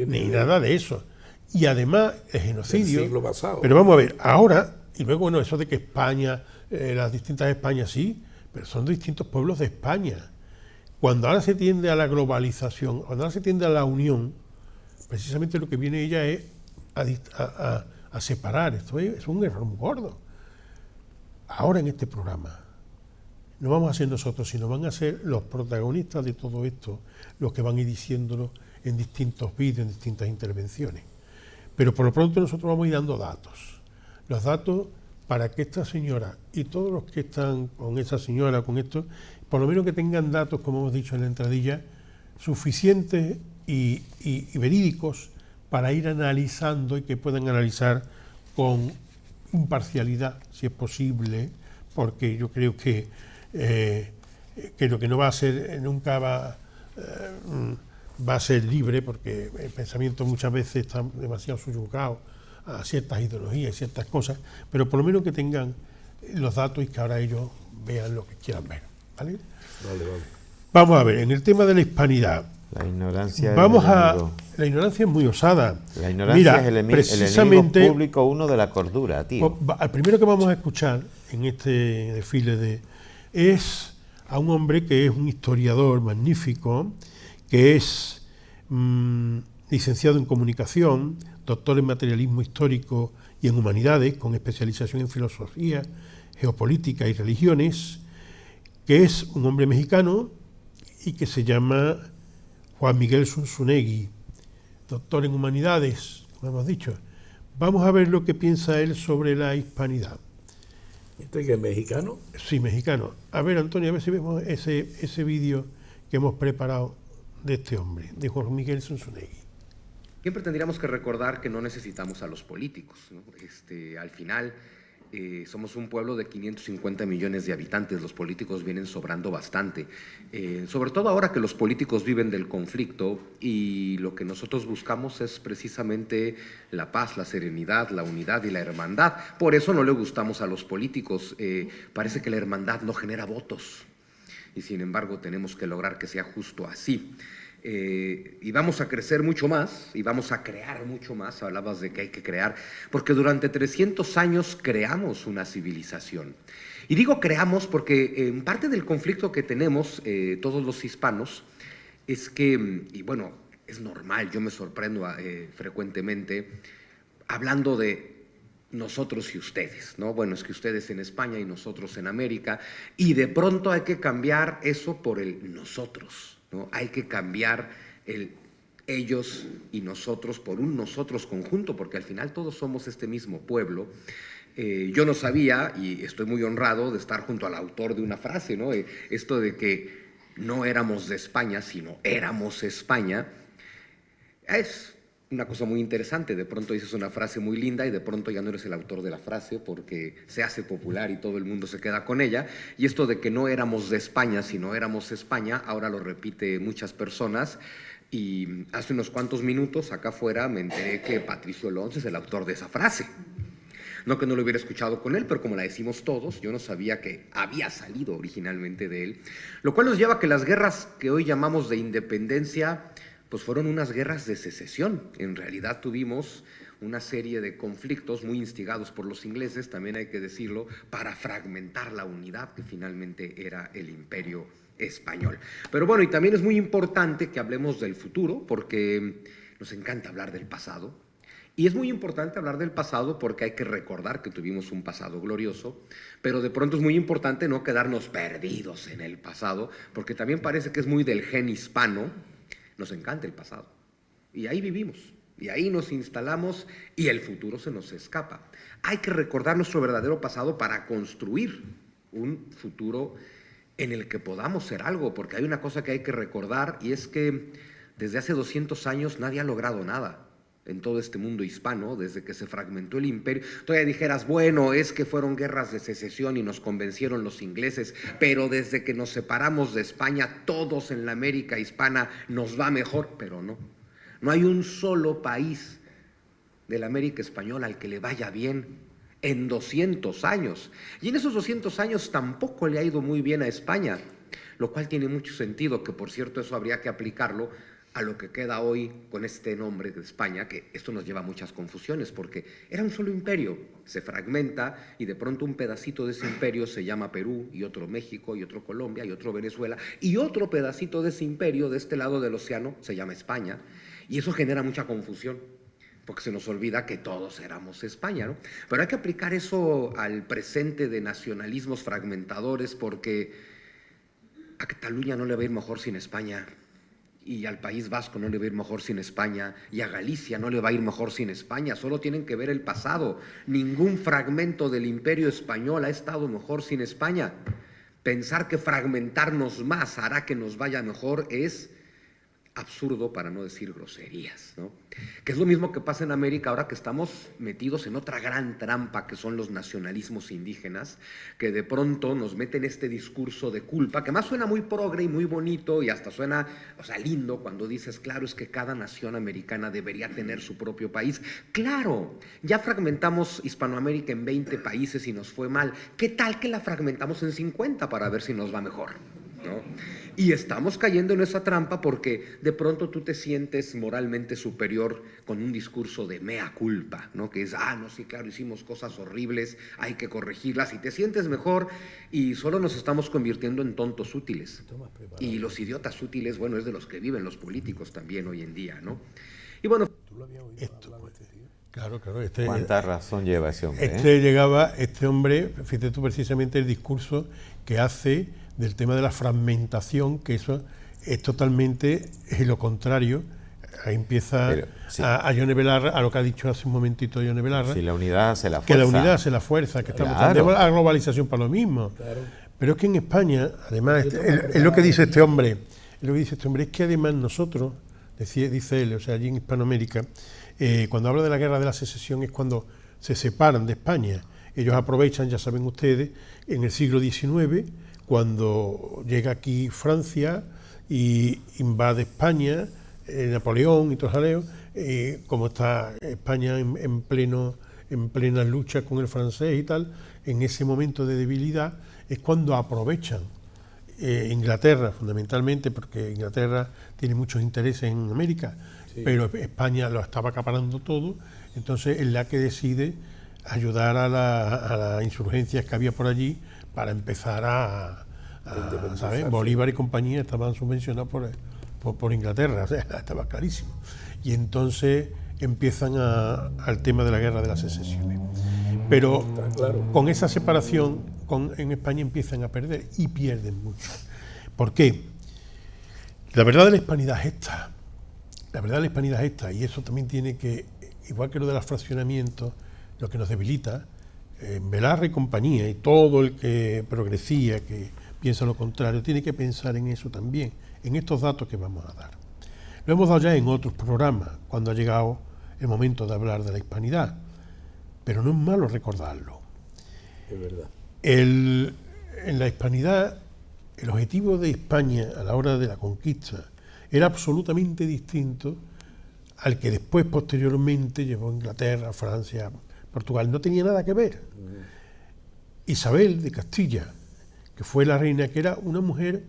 ni nada de eso. Y además el genocidio,
del siglo pasado.
Pero vamos a ver, ahora, y luego bueno, eso de que España, las distintas Españas sí, pero son distintos pueblos de España. Cuando ahora se tiende a la globalización, cuando ahora se tiende a la unión, precisamente lo que viene ella es a separar. Esto es un error muy gordo. Ahora en este programa no vamos a ser nosotros, sino van a ser los protagonistas de todo esto, los que van a ir diciéndolo en distintos vídeos, en distintas intervenciones. Pero por lo pronto nosotros vamos a ir dando datos. Los datos para que esta señora y todos los que están con esa señora, con esto, por lo menos que tengan datos, como hemos dicho en la entradilla, suficientes y verídicos para ir analizando y que puedan analizar con imparcialidad, si es posible, porque yo creo que lo que no va a ser, nunca va a ser libre, porque el pensamiento muchas veces está demasiado subyugado a ciertas ideologías y ciertas cosas, pero por lo menos que tengan los datos y que ahora ellos vean lo que quieran ver, ¿vale?
Vale.
Vamos a ver, en el tema de la hispanidad,
La ignorancia
la ignorancia es muy osada.
La ignorancia es el enemigo público uno de la cordura, tío.
Al primero que vamos a escuchar en este desfile es a un hombre que es un historiador magnífico, que es licenciado en comunicación, doctor en materialismo histórico y en humanidades, con especialización en filosofía, geopolítica y religiones, que es un hombre mexicano y que se llama Juan Miguel Zunzunegui, doctor en humanidades, como hemos dicho. Vamos a ver lo que piensa él sobre la hispanidad.
¿Este que es mexicano?
Sí, mexicano. A ver, Antonio, a ver si vemos ese vídeo que hemos preparado de este hombre, de Juan Miguel Zunzunegui.
Siempre tendríamos que recordar que no necesitamos a los políticos, ¿no? Al final somos un pueblo de 550 millones de habitantes, los políticos vienen sobrando bastante, sobre todo ahora que los políticos viven del conflicto y lo que nosotros buscamos es precisamente la paz, la serenidad, la unidad y la hermandad. Por eso no le gustamos a los políticos, parece que la hermandad no genera votos y sin embargo tenemos que lograr que sea justo así. Y vamos a crecer mucho más y vamos a crear mucho más. Hablabas de que hay que crear, porque durante 300 años creamos una civilización. Y digo creamos porque en parte del conflicto que tenemos todos los hispanos es que, y bueno, es normal, yo me sorprendo frecuentemente hablando de nosotros y ustedes, ¿no? Bueno, es que ustedes en España y nosotros en América, y de pronto hay que cambiar eso por el nosotros, ¿no? Hay que cambiar el ellos y nosotros por un nosotros conjunto, porque al final todos somos este mismo pueblo. Yo no sabía, y estoy muy honrado de estar junto al autor de una frase, ¿no? Esto de que no éramos de España, sino éramos España, es una cosa muy interesante. De pronto dices una frase muy linda y de pronto ya no eres el autor de la frase porque se hace popular y todo el mundo se queda con ella. Y esto de que no éramos de España, sino éramos España, ahora lo repite muchas personas. Y hace unos cuantos minutos acá afuera me enteré que Patricio Lons es el autor de esa frase. No que no lo hubiera escuchado con él, pero como la decimos todos, yo no sabía que había salido originalmente de él. Lo cual nos lleva a que las guerras que hoy llamamos de independencia pues fueron unas guerras de secesión. En realidad tuvimos una serie de conflictos muy instigados por los ingleses, también hay que decirlo, para fragmentar la unidad que finalmente era el Imperio Español. Pero bueno, y también es muy importante que hablemos del futuro, porque nos encanta hablar del pasado. Y es muy importante hablar del pasado porque hay que recordar que tuvimos un pasado glorioso, pero de pronto es muy importante no quedarnos perdidos en el pasado, porque también parece que es muy del gen hispano. Nos encanta el pasado y ahí vivimos y ahí nos instalamos y el futuro se nos escapa. Hay que recordar nuestro verdadero pasado para construir un futuro en el que podamos ser algo, porque hay una cosa que hay que recordar y es que desde hace 200 años nadie ha logrado nada en todo este mundo hispano, desde que se fragmentó el imperio. Todavía dijeras, bueno, es que fueron guerras de secesión y nos convencieron los ingleses, pero desde que nos separamos de España, todos en la América hispana nos va mejor, pero no. No hay un solo país de la América española al que le vaya bien en 200 años. Y en esos 200 años tampoco le ha ido muy bien a España, lo cual tiene mucho sentido, que por cierto eso habría que aplicarlo a lo que queda hoy con este nombre de España, que esto nos lleva a muchas confusiones, porque era un solo imperio, se fragmenta y de pronto un pedacito de ese imperio se llama Perú, y otro México, y otro Colombia, y otro Venezuela, y otro pedacito de ese imperio de este lado del océano se llama España, y eso genera mucha confusión, porque se nos olvida que todos éramos España, ¿no? Pero hay que aplicar eso al presente de nacionalismos fragmentadores, porque a Cataluña no le va a ir mejor sin España, y al País Vasco no le va a ir mejor sin España, y a Galicia no le va a ir mejor sin España. Solo tienen que ver el pasado. Ningún fragmento del Imperio Español ha estado mejor sin España. Pensar que fragmentarnos más hará que nos vaya mejor es absurdo, para no decir groserías, ¿no? Que es lo mismo que pasa en América ahora que estamos metidos en otra gran trampa que son los nacionalismos indígenas, que de pronto nos meten este discurso de culpa, que más suena muy progre y muy bonito y hasta suena, o sea, lindo cuando dices, claro, es que cada nación americana debería tener su propio país. Claro, ya fragmentamos Hispanoamérica en 20 países y nos fue mal. ¿Qué tal que la fragmentamos en 50 para ver si nos va mejor? ¿No? Y estamos cayendo en esa trampa porque de pronto tú te sientes moralmente superior con un discurso de mea culpa, ¿no? Que es, no, sí, claro, hicimos cosas horribles, hay que corregirlas, y te sientes mejor, y solo nos estamos convirtiendo en tontos útiles. Y los idiotas útiles, bueno, es de los que viven los políticos también hoy en día, ¿no? Y bueno...
Esto, pues, claro,
¿Cuánta razón lleva ese hombre?
Este hombre, fíjate tú precisamente el discurso que hace del tema de la fragmentación, que eso es totalmente lo contrario. Ahí empieza a Yone Belarra, a lo que ha dicho hace un momentito Yone Belarra.
Si la unidad hace la fuerza.
Que la unidad hace la fuerza, que estamos tendemos a la globalización para lo mismo. Claro. Pero es que en España, además, es lo que dice este hombre, es que además nosotros, dice él, o sea, allí en Hispanoamérica, cuando habla de la guerra de la secesión es cuando se separan de España. Ellos aprovechan, ya saben ustedes, en el siglo XIX, cuando llega aquí Francia y invade España, Napoleón y todo jaleo, como está España en plena lucha con el francés y tal, en ese momento de debilidad es cuando aprovechan Inglaterra, fundamentalmente, porque Inglaterra tiene muchos intereses en América, pero España lo estaba acaparando todo, entonces es la que decide ayudar a las insurgencias que había por allí para empezar a ¿sabes? Bolívar y compañía estaban subvencionados por Inglaterra, o sea, estaba clarísimo. Y entonces empiezan al tema de la guerra de las secesiones. Pero con esa separación en España empiezan a perder y pierden mucho. ¿Por qué? La verdad de la hispanidad es esta. La verdad de la hispanidad es esta, y eso también tiene que, igual que lo de los fraccionamientos, lo que nos debilita, Belarra y compañía, y todo el que progresía, que piensa lo contrario, tiene que pensar en eso también, en estos datos que vamos a dar. Lo hemos dado ya en otros programas, cuando ha llegado el momento de hablar de la hispanidad, pero no es malo recordarlo.
Es verdad.
En la hispanidad, el objetivo de España a la hora de la conquista era absolutamente distinto al que después, posteriormente, llevó Inglaterra, Francia, Portugal. No tenía nada que ver. Isabel de Castilla, que fue la reina, que era una mujer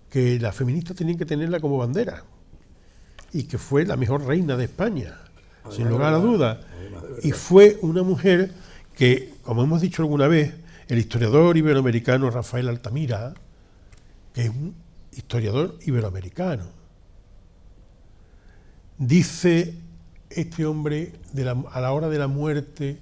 que las feministas tenían que tenerla como bandera, y que fue la mejor reina de España, sin lugar a dudas. Y fue una mujer que, como hemos dicho alguna vez, el historiador iberoamericano Rafael Altamira, que es un historiador iberoamericano, dice este hombre a la hora de la muerte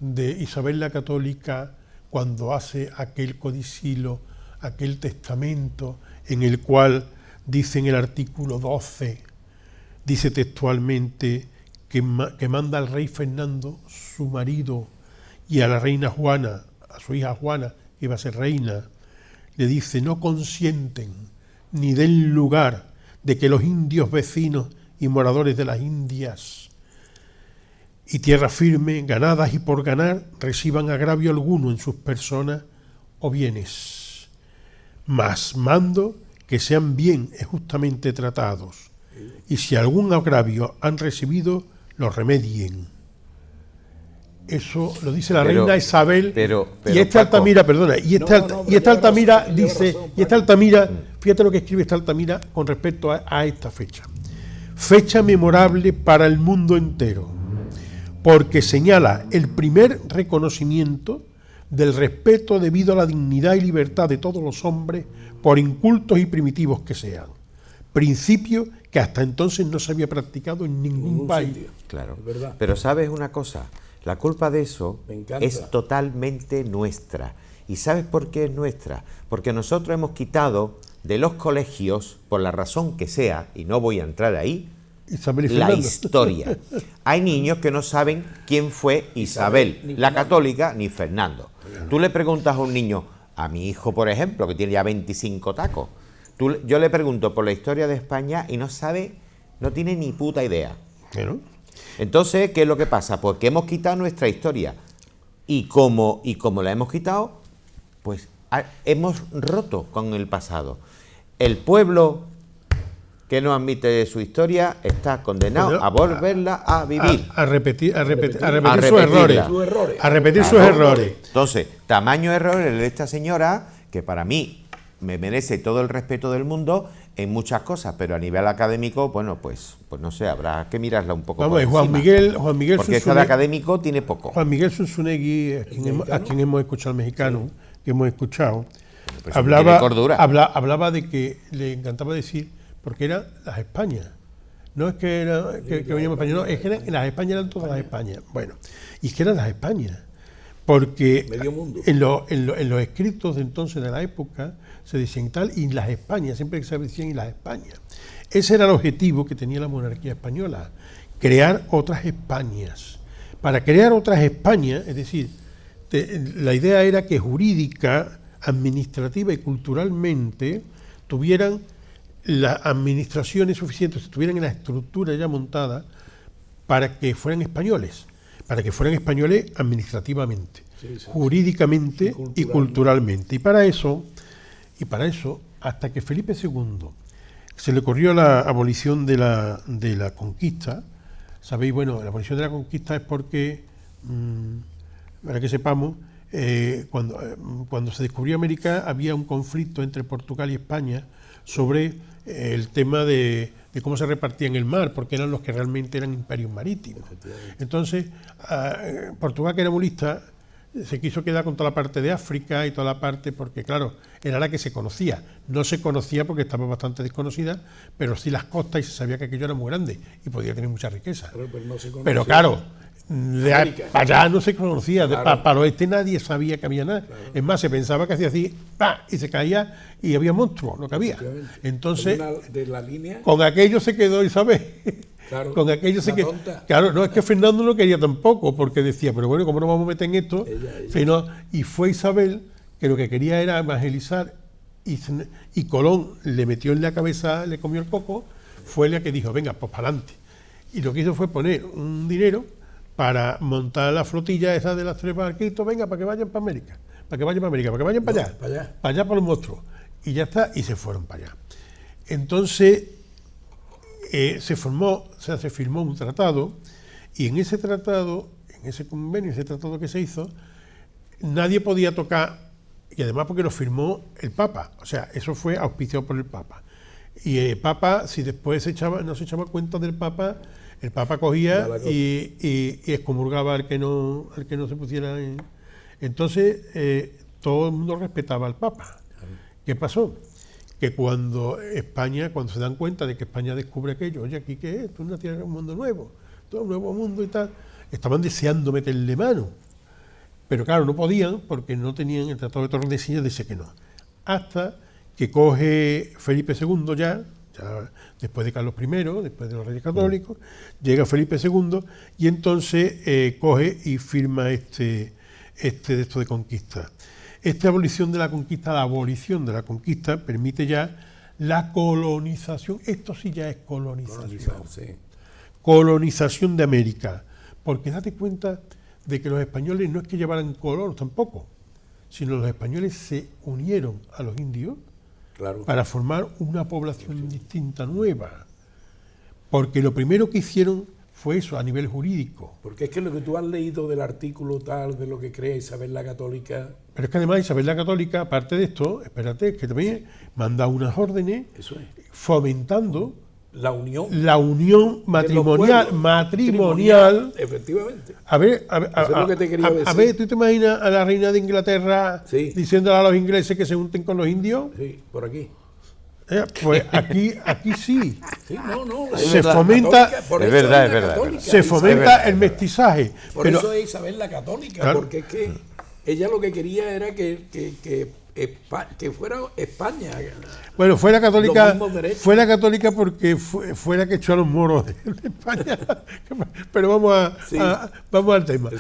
de Isabel la Católica, cuando hace aquel codicilo, aquel testamento en el cual dice en el artículo 12, dice textualmente que manda al rey Fernando, su marido, y a la reina Juana, a su hija Juana, que iba a ser reina, le dice: no consienten ni den lugar de que los indios vecinos y moradores de las Indias y tierra firme, ganadas y por ganar, reciban agravio alguno en sus personas o bienes, mas mando que sean bien y justamente tratados, y si algún agravio han recibido, lo remedien. Eso lo dice la reina Isabel, y este Altamira, perdona, y este Altamira dice, y este Altamira, fíjate lo que escribe este Altamira con respecto a esta fecha. Fecha memorable para el mundo entero, porque señala el primer reconocimiento del respeto debido a la dignidad y libertad de todos los hombres, por incultos y primitivos que sean. Principio que hasta entonces no se había practicado en ningún país.
Sitio.
Claro,
Es verdad.
pero ¿sabes una cosa? La culpa de eso
Me encanta.
es totalmente nuestra. ¿Y sabes por qué es nuestra? Porque nosotros hemos quitado de los colegios, por la razón que sea, y no voy a entrar ahí,
Isabel y
la
Fernando.
historia. Hay niños que no saben quién fue Isabel,
ni
la
Fernando.
católica, ni Fernando. Tú le preguntas a un niño, a mi hijo, por ejemplo, que tiene ya 25 tacos, yo le pregunto por la historia de España y no sabe, no tiene ni puta idea.
Pero,
Entonces, ¿qué es lo que pasa? Pues que hemos quitado nuestra historia. Y como la hemos quitado, pues hemos roto con el pasado. El pueblo que no admite su historia está condenado a volverla a vivir.
a repetir sus
repetirla.
errores. A repetir sus errores.
Entonces, tamaño error el de esta señora, que para mí me merece todo el respeto del mundo en muchas cosas, pero a nivel académico, bueno, pues no sé, habrá que mirarla un poco.
Vamos,
por
Juan
encima.
Miguel
Porque esto de académico tiene poco.
Juan Miguel Zunzunegui, a quien hemos escuchado, el mexicano, que hemos escuchado,
Pues tiene cordura.
hablaba de que le encantaba decir, porque eran las Españas. No es que veníamos España, no, es que las Españas eran todas las Españas. Bueno, y es que eran las Españas. Porque
Medio mundo.
en los escritos de entonces de la época se decían tal, y las Españas, siempre que se decían y las Españas. Ese era el objetivo que tenía la monarquía española, crear otras Españas. Para crear otras Españas, es decir, la idea era que jurídica, administrativa y culturalmente tuvieran las administraciones suficientes, tuvieran la estructura ya montada para que fueran españoles administrativamente, jurídicamente y culturalmente. Y para eso, hasta que Felipe II se le ocurrió la abolición de la conquista, sabéis, bueno, la abolición de la conquista es porque, para que sepamos, cuando se descubrió América había un conflicto entre Portugal y España sobre el tema de cómo se repartía en el mar, porque eran los que realmente eran imperios marítimos. Entonces, Portugal, que era muy lista, se quiso quedar con toda la parte de África y toda la parte, porque claro, era la que se conocía. No se conocía porque estaba bastante desconocida, pero sí las costas, y se sabía que aquello era muy grande y podía tener mucha riqueza. Pero claro, para allá no se conocía, para el oeste nadie sabía que había nada. Claro. Es más, se pensaba que hacía así, ¡pah!, y se caía y había monstruos, lo que había. Entonces,
de la línea,
con aquello se quedó Isabel.
Claro,
con aquello se quedó. Claro, no es que Fernando no quería tampoco, porque decía, pero bueno, ¿cómo nos vamos a meter en esto? Y fue Isabel que lo que quería era evangelizar, y Colón le metió en la cabeza, le comió el coco, fue la que dijo, venga, pues para adelante. Y lo que hizo fue poner un dinero para montar la flotilla esa de las 3 barquitos, venga, para que vayan para América, para que vayan para allá, para los monstruos. Y ya está, y se fueron para allá. Entonces, se firmó un tratado, y en ese tratado, en ese convenio, ese tratado que se hizo, nadie podía tocar, y además porque lo firmó el Papa, o sea, eso fue auspiciado por el Papa. Y el Papa, si después no se echaba cuenta del Papa, el Papa cogía y excomulgaba al que no se pusiera en. Entonces, todo el mundo respetaba al Papa. ¿Qué pasó? Que cuando se dan cuenta de que España descubre aquello, oye, ¿aquí qué es? Esto es una tierra, un mundo nuevo, todo un nuevo mundo y tal, estaban deseando meterle mano. Pero claro, no podían porque no tenían el Tratado de Tordesillas, dice que no. Hasta que coge Felipe II ya después de Carlos I, después de los Reyes Católicos, llega Felipe II y entonces coge y firma de esto de conquista. Esta abolición de la conquista permite ya la colonización. Esto sí ya es colonización. Colonización de América. Porque date cuenta de que los españoles no es que llevaran color tampoco, sino los españoles se unieron a los indios para formar una población distinta, nueva. Porque lo primero que hicieron fue eso, a nivel jurídico.
Porque es que lo que tú has leído del artículo tal, de lo que cree Isabel la Católica...
Pero es que además Isabel la Católica, aparte de esto, espérate, que también manda unas órdenes fomentando la unión matrimonial.
Efectivamente.
A ver, ¿tú te imaginas a la reina de Inglaterra diciéndole a los ingleses que se junten con los indios?
Sí, por aquí.
Pues aquí sí.
Se
fomenta.
Es verdad.
Se fomenta el mestizaje.
Por eso es Isabel la Católica, porque es que ella lo que quería era que fuera España.
Bueno, fue la católica porque fue la que echó a los moros de España. Pero vamos al tema.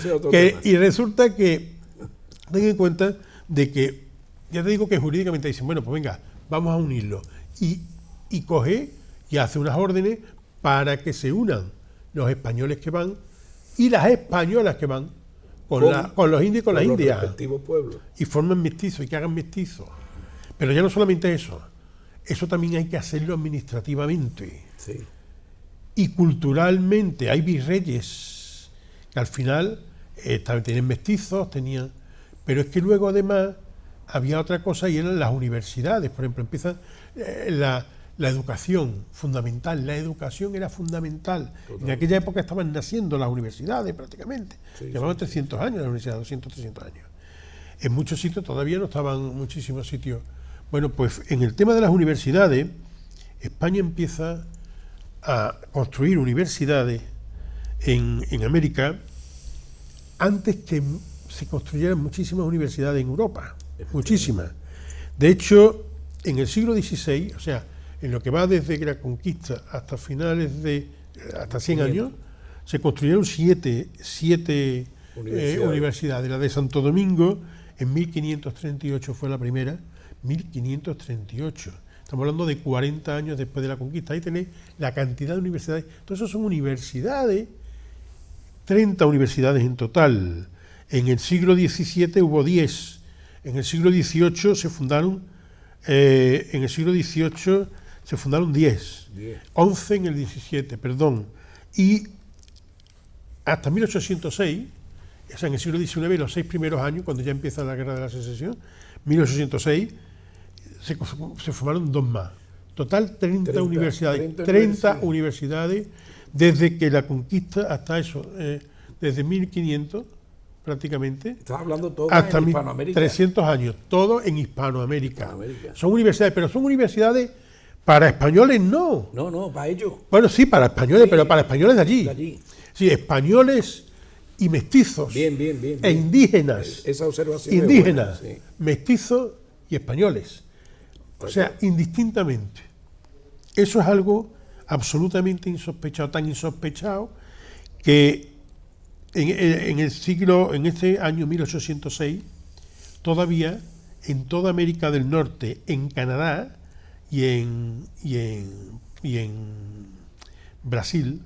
Y resulta que, ten en cuenta de que, ya te digo que jurídicamente dicen, bueno, pues venga, vamos a unirlo. y coge y hace unas órdenes para que se unan los españoles que van y las españolas que van con los indios y con las indias.
Los respectivos pueblos.
Y forman mestizos y que hagan mestizos. Pero ya no solamente eso también hay que hacerlo administrativamente.
Sí.
Y culturalmente hay virreyes que al final tienen mestizos, pero es que luego además había otra cosa y eran las universidades. Por ejemplo, empieza la educación fundamental. La educación era fundamental. Total. En aquella época estaban naciendo las universidades prácticamente. Llevaban 300 años las universidades, 200, 300 años. En muchos sitios todavía no estaban, muchísimos sitios. Bueno, pues en el tema de las universidades, España empieza a construir universidades en América antes que se construyeran muchísimas universidades en Europa. Muchísimas. De hecho, en el siglo XVI, o sea, en lo que va desde la conquista hasta hasta 100 años, se construyeron siete universidades. La de Santo Domingo, en 1538 fue la primera, 1538. Estamos hablando de 40 años después de la conquista. Ahí tenéis la cantidad de universidades. Entonces, eso son universidades, 30 universidades en total. En el siglo XVII hubo 10. En el siglo XVIII se fundaron 10. 11 en el XVII, perdón. Y hasta 1806, o sea, en el siglo XIX, los 6 primeros años, cuando ya empieza la Guerra de la Secesión, 1806, se formaron 2 más. Total 30 universidades. 30 universidades desde que la conquista hasta eso, desde 1500 prácticamente.
Estás hablando todo
hasta
en Hispanoamérica.
300 años, todo en Hispanoamérica. Son universidades, pero son universidades para españoles no.
No, para ellos.
Bueno, sí, para españoles, sí, pero para españoles de allí.
De allí.
Sí, españoles y mestizos.
Bien.
E indígenas.
Esa observación
indígenas,
es buena, sí.
Mestizos y españoles. O sea, indistintamente. Eso es algo absolutamente insospechado, tan insospechado que en este año 1806, todavía en toda América del Norte, en Canadá y en Brasil,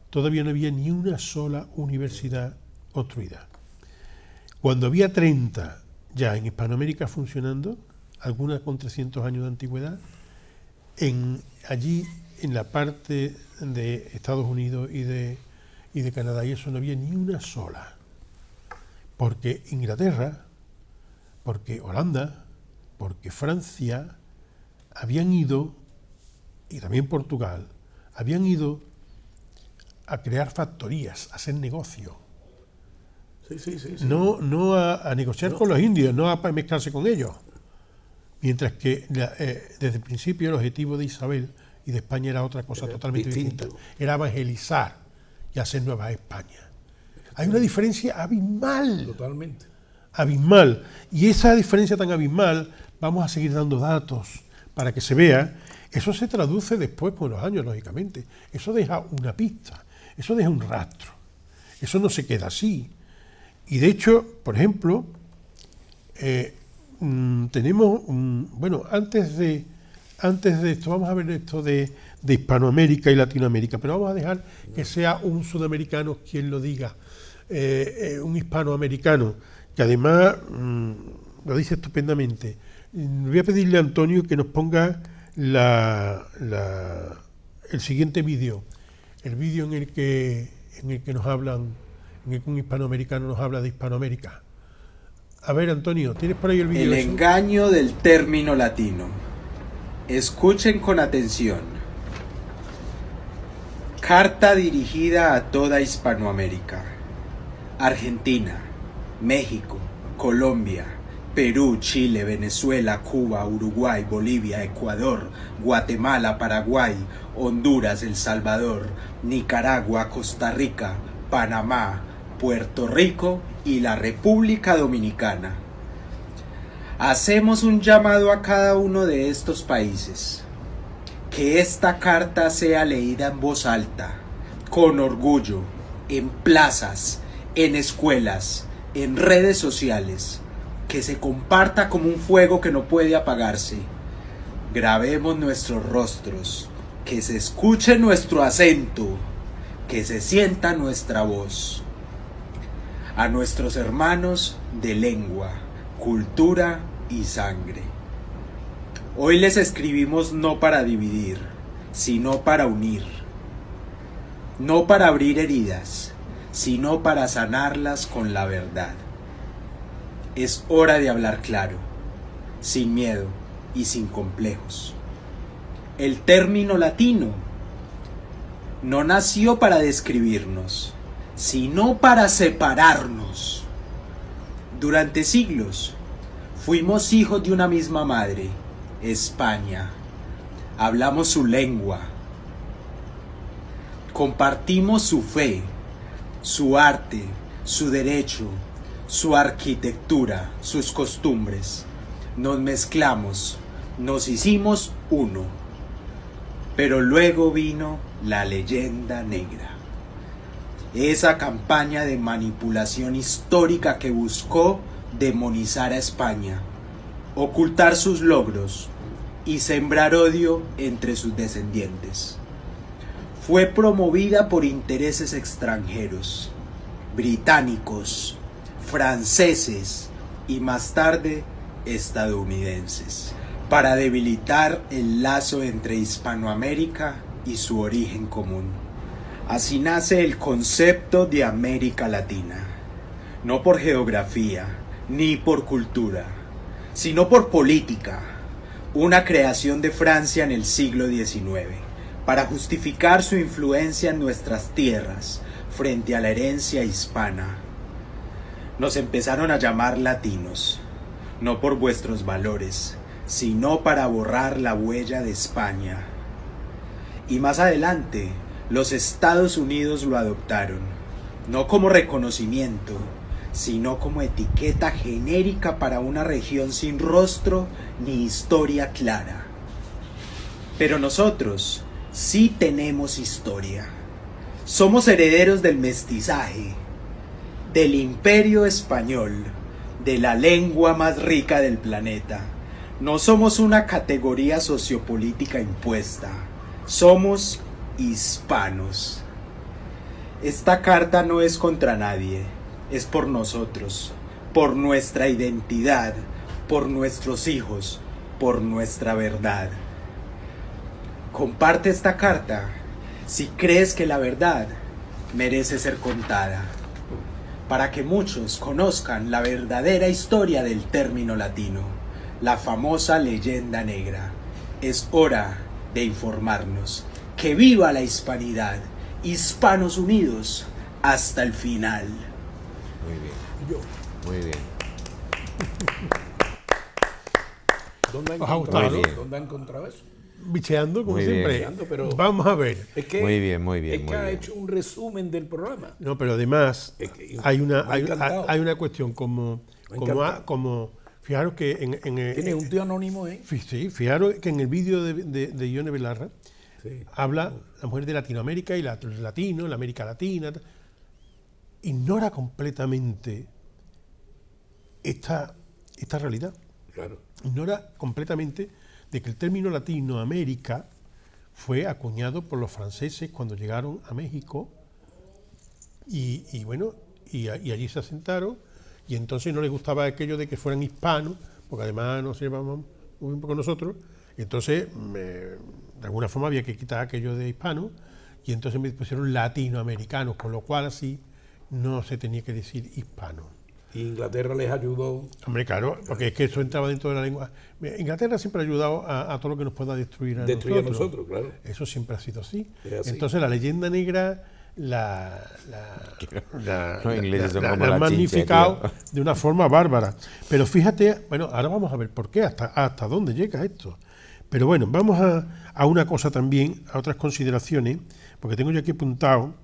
todavía no había ni una sola universidad construida. Cuando había 30 ya en Hispanoamérica funcionando, algunas con 300 años de antigüedad, allí en la parte de Estados Unidos y de Canadá, y eso no había ni una sola. Porque Inglaterra, porque Holanda, porque Francia habían ido, y también Portugal, habían ido a crear factorías, a hacer negocio.
Sí.
No a negociar con los indios, no a mezclarse con ellos. Mientras que desde el principio el objetivo de Isabel y de España era otra cosa totalmente distinta. Era evangelizar y hacer Nueva España. Hay una diferencia abismal.
Totalmente.
Abismal. Y esa diferencia tan abismal, vamos a seguir dando datos para que se vea. Eso se traduce después con los años, lógicamente. Eso deja una pista, eso deja un rastro. Eso no se queda así. Y de hecho, por ejemplo, tenemos, bueno, antes de esto, vamos a ver esto de Hispanoamérica y Latinoamérica, pero vamos a dejar que sea un sudamericano quien lo diga, un hispanoamericano, que además lo dice estupendamente. Voy a pedirle a Antonio que nos ponga el siguiente vídeo, el vídeo en el que nos hablan, en el que un hispanoamericano nos habla de Hispanoamérica. A ver, Antonio, ¿tienes por ahí el vídeo?
El engaño del término latino. Escuchen con atención. Carta dirigida a toda Hispanoamérica. Argentina, México, Colombia, Perú, Chile, Venezuela, Cuba, Uruguay, Bolivia, Ecuador, Guatemala, Paraguay, Honduras, El Salvador, Nicaragua, Costa Rica, Panamá, Puerto Rico y la República Dominicana. Hacemos un llamado a cada uno de estos países. Que esta carta sea leída en voz alta, con orgullo, en plazas, en escuelas, en redes sociales, que se comparta como un fuego que no puede apagarse. Grabemos nuestros rostros, que se escuche nuestro acento, que se sienta nuestra voz. A nuestros hermanos de lengua, cultura y sangre. Hoy les escribimos no para dividir, sino para unir. No para abrir heridas, sino para sanarlas con la verdad. Es hora de hablar claro, sin miedo y sin complejos. El término latino no nació para describirnos, sino para separarnos. Durante siglos fuimos hijos de una misma madre, España. Hablamos su lengua, compartimos su fe, su arte, su derecho, su arquitectura, sus costumbres. Nos mezclamos, nos hicimos uno. Pero luego vino la leyenda negra. Esa campaña de manipulación histórica que buscó demonizar a España, ocultar sus logros y sembrar odio entre sus descendientes. Fue promovida por intereses extranjeros, británicos, franceses y más tarde estadounidenses, para debilitar el lazo entre Hispanoamérica y su origen común. Así nace el concepto de América Latina, no por geografía ni por cultura, sino por política, una creación de Francia en el siglo XIX, para justificar su influencia en nuestras tierras frente a la herencia hispana. Nos empezaron a llamar latinos, no por vuestros valores, sino para borrar la huella de España. Y más adelante, los Estados Unidos lo adoptaron, no como reconocimiento, sino como etiqueta genérica para una región sin rostro ni historia clara. Pero nosotros sí tenemos historia. Somos herederos del mestizaje, del imperio español, de la lengua más rica del planeta. No somos una categoría sociopolítica impuesta, somos hispanos. Esta carta no es contra nadie, es por nosotros, por nuestra identidad, por nuestros hijos, por nuestra verdad. Comparte esta carta si crees que la verdad merece ser contada, para que muchos conozcan la verdadera historia del término latino, la famosa leyenda negra. Es hora de informarnos. ¡Que viva la hispanidad! Hispanos unidos hasta el final.
Muy bien. Muy bien.
¿Dónde han
¿Os ha
encontrado
gustado?
eso? ¿Dónde han encontrado eso?
Bicheando, como
Muy
siempre.
bien.
Pero-
Vamos a ver.
Es que,
Muy bien, muy bien,
es que
muy
ha
bien.
hecho un resumen del programa.
No, pero además
Es que
hay
me ha encantado.
hay una cuestión como fijaros que
Tiene un tío anónimo, ¿eh?
sí, fijaros que en el vídeo de Ione Belarra
Sí.
habla la mujer de Latinoamérica y los latinos, la América Latina, ignora completamente esta realidad.
Claro.
Ignora completamente de que el término Latinoamérica fue acuñado por los franceses cuando llegaron a México y allí se asentaron, y entonces no les gustaba aquello de que fueran hispanos, porque además nos llevamos muy bien con nosotros, y entonces de alguna forma había que quitar aquello de hispanos, y entonces me pusieron latinoamericanos, con lo cual así no se tenía que decir hispano.
Y Inglaterra les ayudó.
Hombre, claro, porque es que eso entraba dentro de la lengua. Inglaterra siempre ha ayudado a todo lo que nos pueda destruir a
Destruir a
nosotros.
nosotros, claro.
Eso siempre ha sido así.
Es así.
Entonces la leyenda negra
Los ingleses son como
la
la
han
chincha,
magnificado
tío.
de una forma bárbara. Pero fíjate, bueno, ahora vamos a ver por qué, hasta dónde llega esto. Pero bueno, vamos a una cosa también, a otras consideraciones, porque tengo yo aquí apuntado,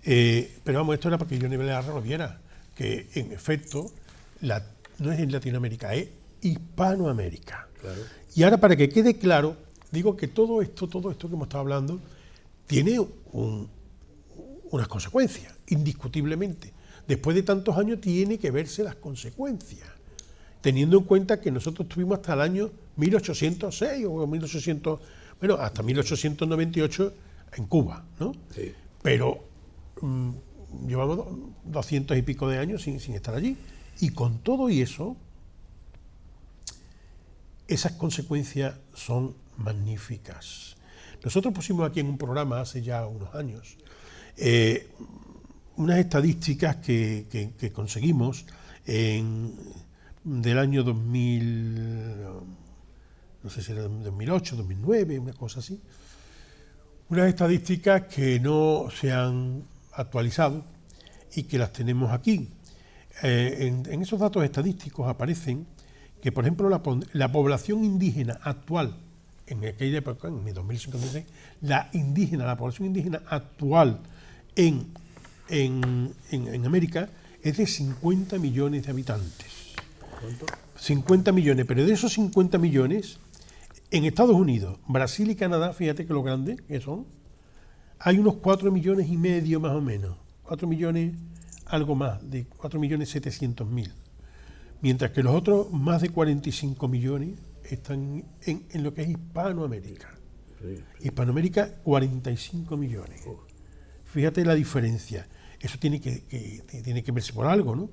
pero vamos, esto era para que Ione Belarra lo viera, que en efecto no es en Latinoamérica, es Hispanoamérica.
Claro.
Y ahora, para que quede claro, digo que todo esto que hemos estado hablando tiene unas consecuencias, indiscutiblemente. Después de tantos años tiene que verse las consecuencias, teniendo en cuenta que nosotros tuvimos hasta el año 1806 o 1800, bueno, hasta 1898 en Cuba, ¿no?
Sí.
Pero llevamos 200 y pico de años sin estar allí. Y con todo y eso, esas consecuencias son magníficas. Nosotros pusimos aquí en un programa hace ya unos años unas estadísticas que conseguimos del año 2000, no sé si era 2008, 2009, una cosa así. Unas estadísticas que no se han actualizado y que las tenemos aquí. En esos datos estadísticos aparecen que, por ejemplo, la población indígena actual, en aquella época, en 2056, la población indígena actual en América es de 50 millones de habitantes.
¿Cuánto?
50 millones, pero de esos 50 millones, en Estados Unidos, Brasil y Canadá, fíjate que lo grande que son, hay unos 4 millones y medio más o menos, 4 millones, algo más, de 4.700.000. Mientras que los otros, más de 45 millones, están en lo que es Hispanoamérica.
Sí.
Hispanoamérica, 45 millones. Fíjate la diferencia. Eso tiene que verse por algo, ¿no?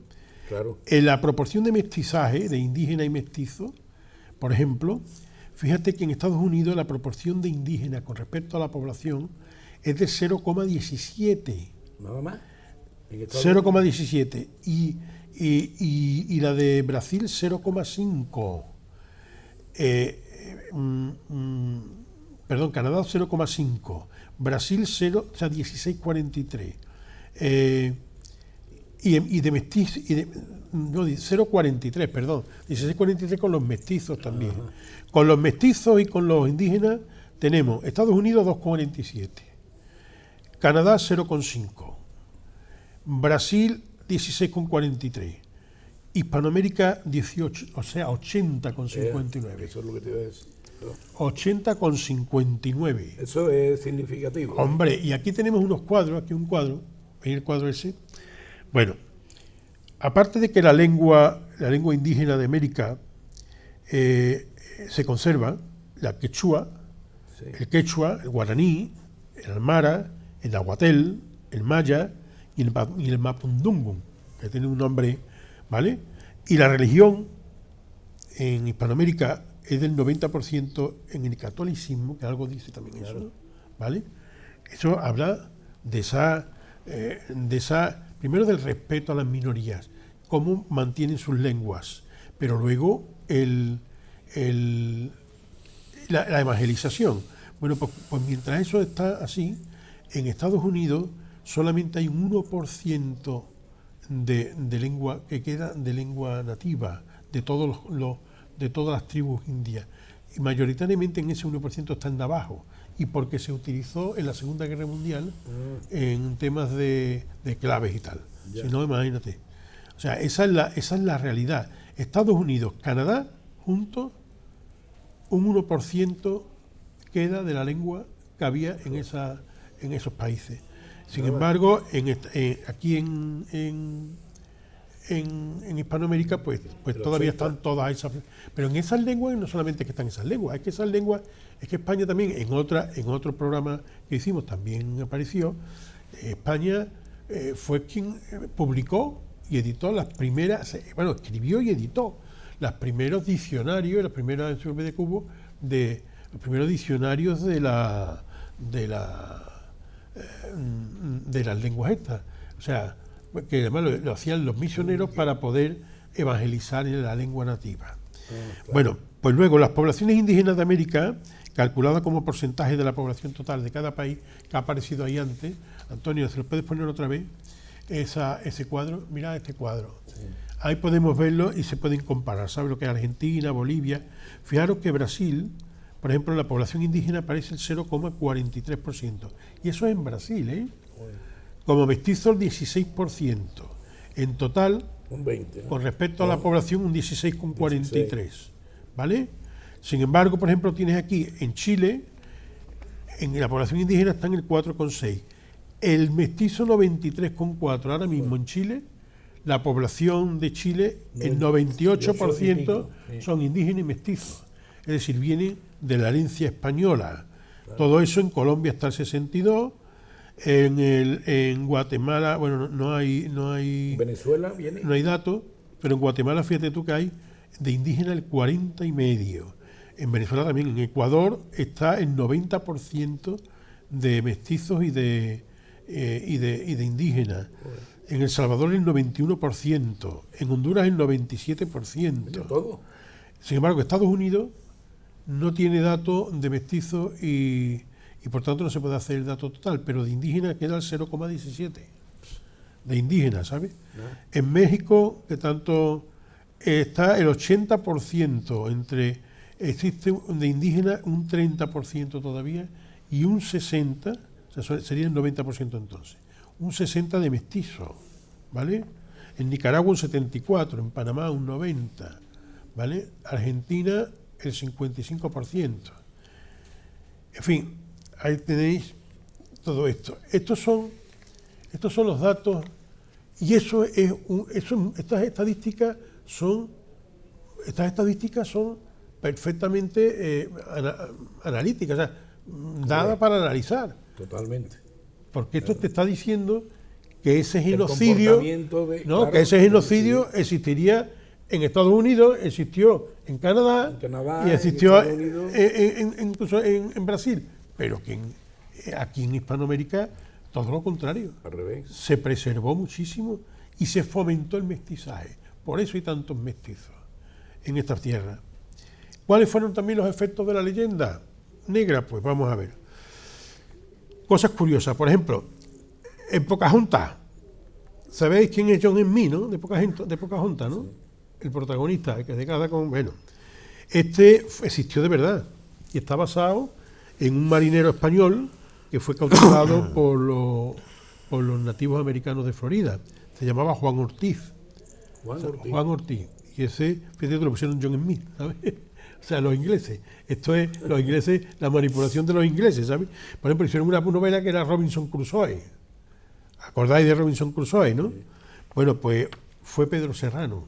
Claro.
En la proporción de mestizaje, de indígena y mestizo, por ejemplo, fíjate que en Estados Unidos la proporción de indígenas con respecto a la población es de 0,17.
Nada más.
0,17 y la de Brasil 0,5. Perdón, Canadá 0,5, Brasil 16,43. Y de mestizos, no, 0,43, perdón, 16,43 con los mestizos también. Ajá. Con los mestizos y con los indígenas tenemos Estados Unidos 2,47, Canadá 0,5, Brasil 16,43, Hispanoamérica 18, o sea 80,59.
Eso es lo que te iba a decir.
80,59.
Eso es significativo.
Hombre, y aquí tenemos unos cuadros, aquí un cuadro, ¿veis el cuadro ese? Bueno, aparte de que la lengua indígena de América se conserva, la quechua, sí. El quechua, el guaraní, el aymara, el nahuatl, el maya y el mapudungun, que tiene un nombre, ¿vale? Y la religión en Hispanoamérica es del 90% en el catolicismo, que algo dice también claro. Eso, ¿vale? Eso habla de esa, primero del respeto a las minorías, cómo mantienen sus lenguas, pero luego la evangelización. Bueno, pues mientras eso está así, en Estados Unidos solamente hay un 1% de lengua que queda de lengua nativa, de todas las tribus indias. Y mayoritariamente en ese 1% está en navajo, y porque se utilizó en la Segunda Guerra Mundial en temas de claves y tal. Ya. Si no, imagínate. O sea, esa es la realidad. Estados Unidos, Canadá, juntos, un 1% queda de la lengua que había en esos países. Sin embargo, aquí en Hispanoamérica, pues todavía están todas esas. Pero en esas lenguas no solamente que están esas lenguas, es que esas lenguas, es que España también, en otro programa que hicimos también apareció, España fue quien publicó y editó las primeras, escribió y editó los primeros diccionarios, las primeras enciclopedias de Cubo, los primeros diccionarios de las lenguas estas. O sea, que además lo hacían los misioneros para poder evangelizar en la lengua nativa. Claro. Bueno, pues luego las poblaciones indígenas de América, calculadas como porcentaje de la población total de cada país, que ha aparecido ahí antes. Antonio, ¿se lo puedes poner otra vez? Ese cuadro, mira este cuadro. Sí. Ahí podemos verlo y se pueden comparar. ¿Sabes lo que es Argentina, Bolivia? Fijaros que Brasil, por ejemplo, la población indígena aparece el 0,43%. Y eso es en Brasil, ¿eh? Como mestizo el 16%. En total,
un 20, ¿no?
Con respecto a la población, un 16,43%. ¿Vale? Sin embargo, por ejemplo, tienes aquí en Chile, en la población indígena está en el 4,6%. El mestizo 93,4%. Ahora mismo en Chile, la población de Chile, el 98% son indígenas y mestizos. es decir, viene de la herencia española. Todo eso en Colombia hasta el 62, en Guatemala, bueno, no hay
Venezuela viene.
no hay datos, pero en Guatemala fíjate tú que hay de indígena el 40,5%. En Venezuela también, en Ecuador está el 90% de mestizos y de indígenas. En El Salvador el 91%, en Honduras el 97%.
Todo.
Sin embargo, Estados Unidos no tiene datos de mestizos y por tanto no se puede hacer el dato total, pero de indígenas queda el 0,17 de indígenas, ¿sabes? En México, que tanto está el 80% existe de indígenas un 30% todavía y un 60%, o sea, sería el 90% entonces, un 60% de mestizos, ¿vale? En Nicaragua un 74%, en Panamá un 90%, ¿vale? Argentina el 55%. En fin, ahí tenéis todo esto. Estos son los datos y estas estadísticas son perfectamente analíticas, o sea, dadas para analizar.
Totalmente.
Porque esto te está diciendo que ese genocidio,
claro,
que ese genocidio existiría en Estados Unidos, existió en Canadá, y existió incluso en Brasil, pero que aquí en Hispanoamérica todo lo contrario.
Al revés.
Se preservó muchísimo y se fomentó el mestizaje. Por eso hay tantos mestizos en estas tierras. ¿Cuáles fueron también los efectos de la leyenda negra? Pues vamos a ver. Cosas curiosas. Por ejemplo, en Pocahontas, ¿sabéis quién es John Smith, no? De Pocahontas, ¿no? Sí. El protagonista, el que se casa con... Bueno, existió de verdad y está basado en un marinero español que fue cautivado por los nativos americanos de Florida. Se llamaba Juan Ortiz. Juan Ortiz. Y ese, fíjate, lo pusieron John Smith, ¿sabes? O sea, los ingleses. Esto es, los ingleses, la manipulación de los ingleses, ¿sabes? Por ejemplo, hicieron una novela que era Robinson Crusoe. ¿Acordáis de Robinson Crusoe, no? Sí. Bueno, pues fue Pedro Serrano.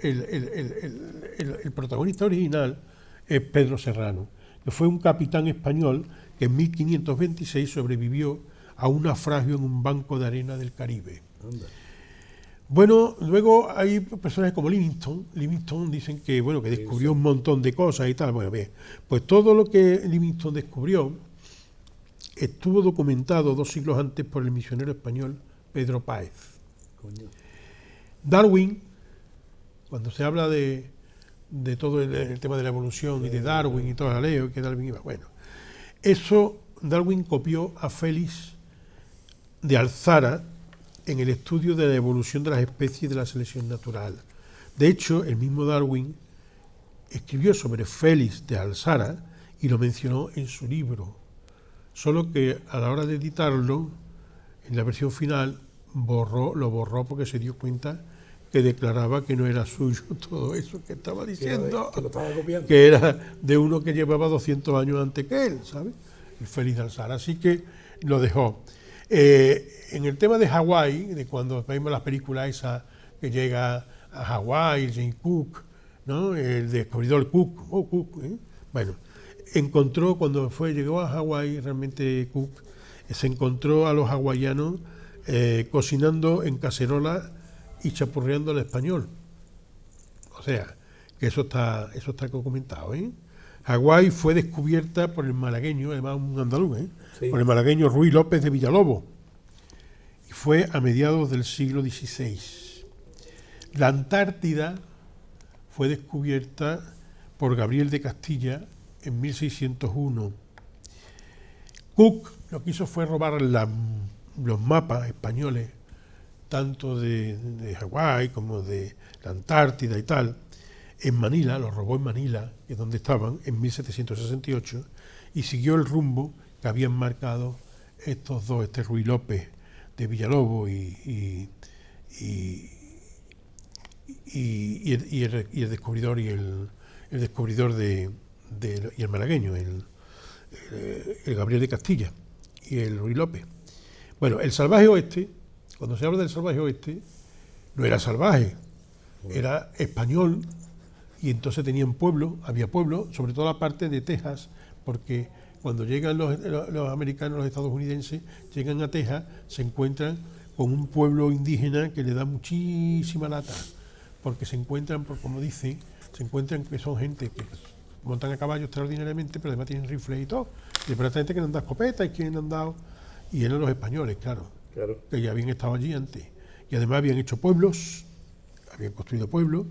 El protagonista original es Pedro Serrano, que fue un capitán español que en 1526 sobrevivió a un naufragio en un banco de arena del Caribe. Anda. Bueno, luego hay personas como Livingstone dicen que, bueno, que descubrió un montón de cosas y tal. Bueno, bien, pues todo lo que Livingstone descubrió estuvo documentado 2 siglos antes por el misionero español Pedro Páez. Coño. Darwin, cuando se habla de todo el tema de la evolución y de Darwin y toda la ley, que Darwin iba, bueno, eso Darwin copió a Félix de Alzara en el estudio de la evolución de las especies y de la selección natural. De hecho, el mismo Darwin escribió sobre Félix de Alzara y lo mencionó en su libro, solo que a la hora de editarlo, en la versión final, lo borró porque se dio cuenta que declaraba que no era suyo todo eso que estaba diciendo,
que lo estaba copiando,
que era de uno que llevaba 200 años antes que él, ¿sabes? El Félix de Alzara, así que lo dejó. En el tema de Hawái, de cuando vemos las películas esas que llega a Hawái, James Cook, ¿no? El descubridor Cook, bueno, llegó a Hawái, realmente Cook se encontró a los hawaianos cocinando en cacerola y chapurreando el español. O sea, que eso está documentado, ¿eh? Hawái fue descubierta por el malagueño, además un andaluz, sí, por el malagueño Ruy López de Villalobos, y fue a mediados del siglo XVI. La Antártida fue descubierta por Gabriel de Castilla en 1601. Cook lo que hizo fue robar los mapas españoles, tanto de Hawái como de la Antártida y tal, en Manila, los robó en Manila, que es donde estaban, en 1768, y siguió el rumbo que habían marcado estos dos, Ruy López de Villalobos y el descubridor y el descubridor y el malagueño, el Gabriel de Castilla y el Ruy López. Bueno, el salvaje oeste, cuando se habla del salvaje oeste, no era salvaje, era español, y entonces tenían pueblos, había pueblos, sobre todo la parte de Texas, porque cuando llegan los americanos, los estadounidenses, llegan a Texas, se encuentran con un pueblo indígena que le da muchísima lata, porque se encuentran, como dicen, se encuentran que son gente que montan a caballo extraordinariamente, pero además tienen rifles y todo, y para esta gente que no han dado escopetas y que han dado, y eran los españoles, claro, que ya habían estado allí antes, y además habían hecho pueblos, habían construido pueblos,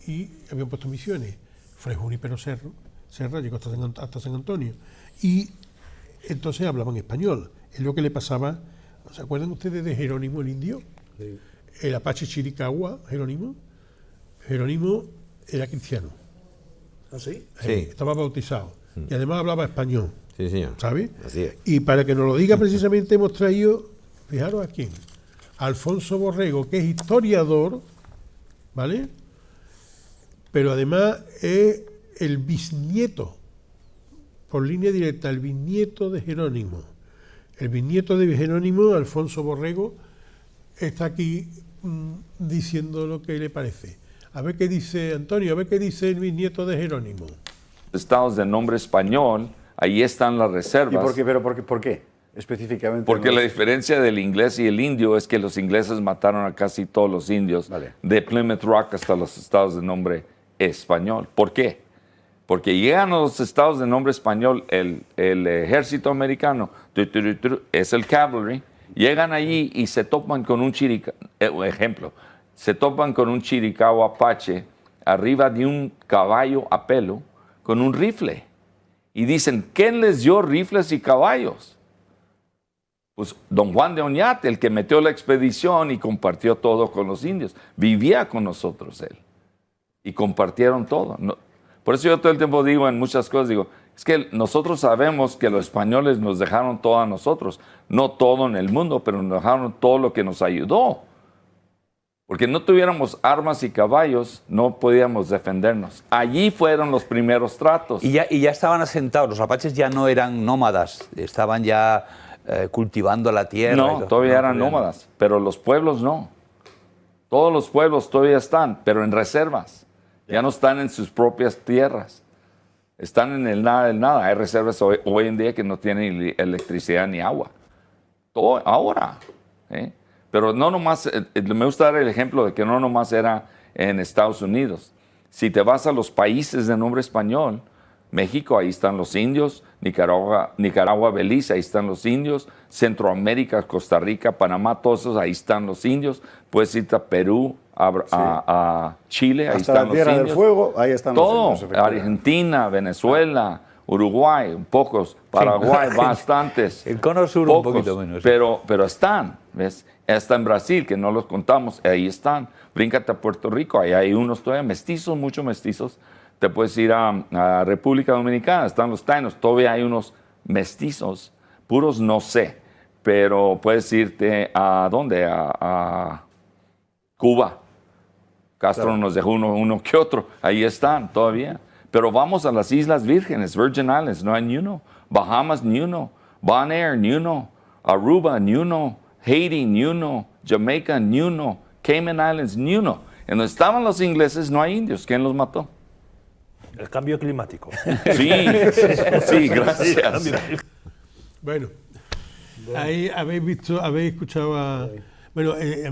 y habían puesto misiones. Fray Junípero Serra llegó hasta San Antonio, y entonces hablaban español. Es lo que le pasaba. ¿Se acuerdan ustedes de Jerónimo el indio?
Sí.
El apache Chiricahua, Jerónimo era cristiano.
¿Ah, sí?
Sí.
Estaba bautizado, y además hablaba español.
Sí, señor.
¿Sabes?
Así es.
Y para que nos lo diga precisamente hemos traído, fijaros a quién, Alfonso Borrego, que es historiador, ¿vale? Pero además es el bisnieto, por línea directa, el bisnieto de Jerónimo. El bisnieto de Jerónimo, Alfonso Borrego, está aquí diciendo lo que le parece. A ver qué dice Antonio, a ver qué dice el bisnieto de Jerónimo.
Estados de nombre español, ahí están las reservas.
¿Y por qué? Específicamente.
Porque
no
la
es-
diferencia del inglés y el indio es que los ingleses mataron a casi todos los indios,
Vale.
de Plymouth Rock hasta los estados de nombre español. ¿Por qué? Porque llegan a los estados de nombre español, el ejército americano, es el cavalry, llegan allí y se topan con un se topan con un chiricahua apache arriba de un caballo a pelo con un rifle. Y dicen, ¿quién les dio rifles y caballos? Pues don Juan de Oñate, el que metió la expedición y compartió todo con los indios. Vivía con nosotros él. Y compartieron todo. Por eso yo todo el tiempo digo en muchas cosas, digo, es que nosotros sabemos que los españoles nos dejaron todo a nosotros. No todo en el mundo, pero nos dejaron todo lo que nos ayudó. Porque no tuviéramos armas y caballos, no podíamos defendernos. Allí fueron los primeros tratos.
Y ya estaban asentados, los apaches ya no eran nómadas, estaban ya cultivando la tierra. y
No,
todo.
todavía
No,
eran nómadas, pero los pueblos no. Todos los pueblos todavía están, pero en reservas. Ya no están en sus propias tierras. Están en el nada del nada. Hay reservas hoy en día que no tienen electricidad ni agua. Todo ahora. Pero no nomás, me gusta dar el ejemplo de que no nomás era en Estados Unidos. Si te vas a los países de nombre español, México, ahí están los indios, Nicaragua, Belice, ahí están los indios, Centroamérica, Costa Rica, Panamá, todos esos, ahí están los indios. Puedes irte a Perú, a Chile, ahí
Hasta
están
la
los
Tierra
indios.
del Fuego, ahí están los
Todo,
indios, efectivamente.
Argentina, Venezuela, Uruguay, pocos, Paraguay, bastantes.
El cono sur
pocos,
un poquito menos.
Pero están, ¿ves? Hasta en Brasil, que no los contamos, ahí están. Bríncate a Puerto Rico, ahí hay unos todavía mestizos, muchos mestizos. Te puedes ir a República Dominicana, están los tainos, todavía hay unos mestizos, puros no sé, pero puedes irte a ¿dónde? A Cuba. Castro
Claro.
nos dejó uno que otro, ahí están todavía. Pero vamos a las Islas Vírgenes, Virgin Islands, no hay ni uno. Bahamas, ni uno. Bonaire, ni uno. Aruba, ni uno. Haiti, ni uno. Jamaica, ni uno. Cayman Islands, ni uno. En donde estaban los ingleses no hay indios. ¿Quién los mató?
El cambio climático.
Sí, sí, gracias.
Bueno, ahí habéis escuchado a... Bueno, a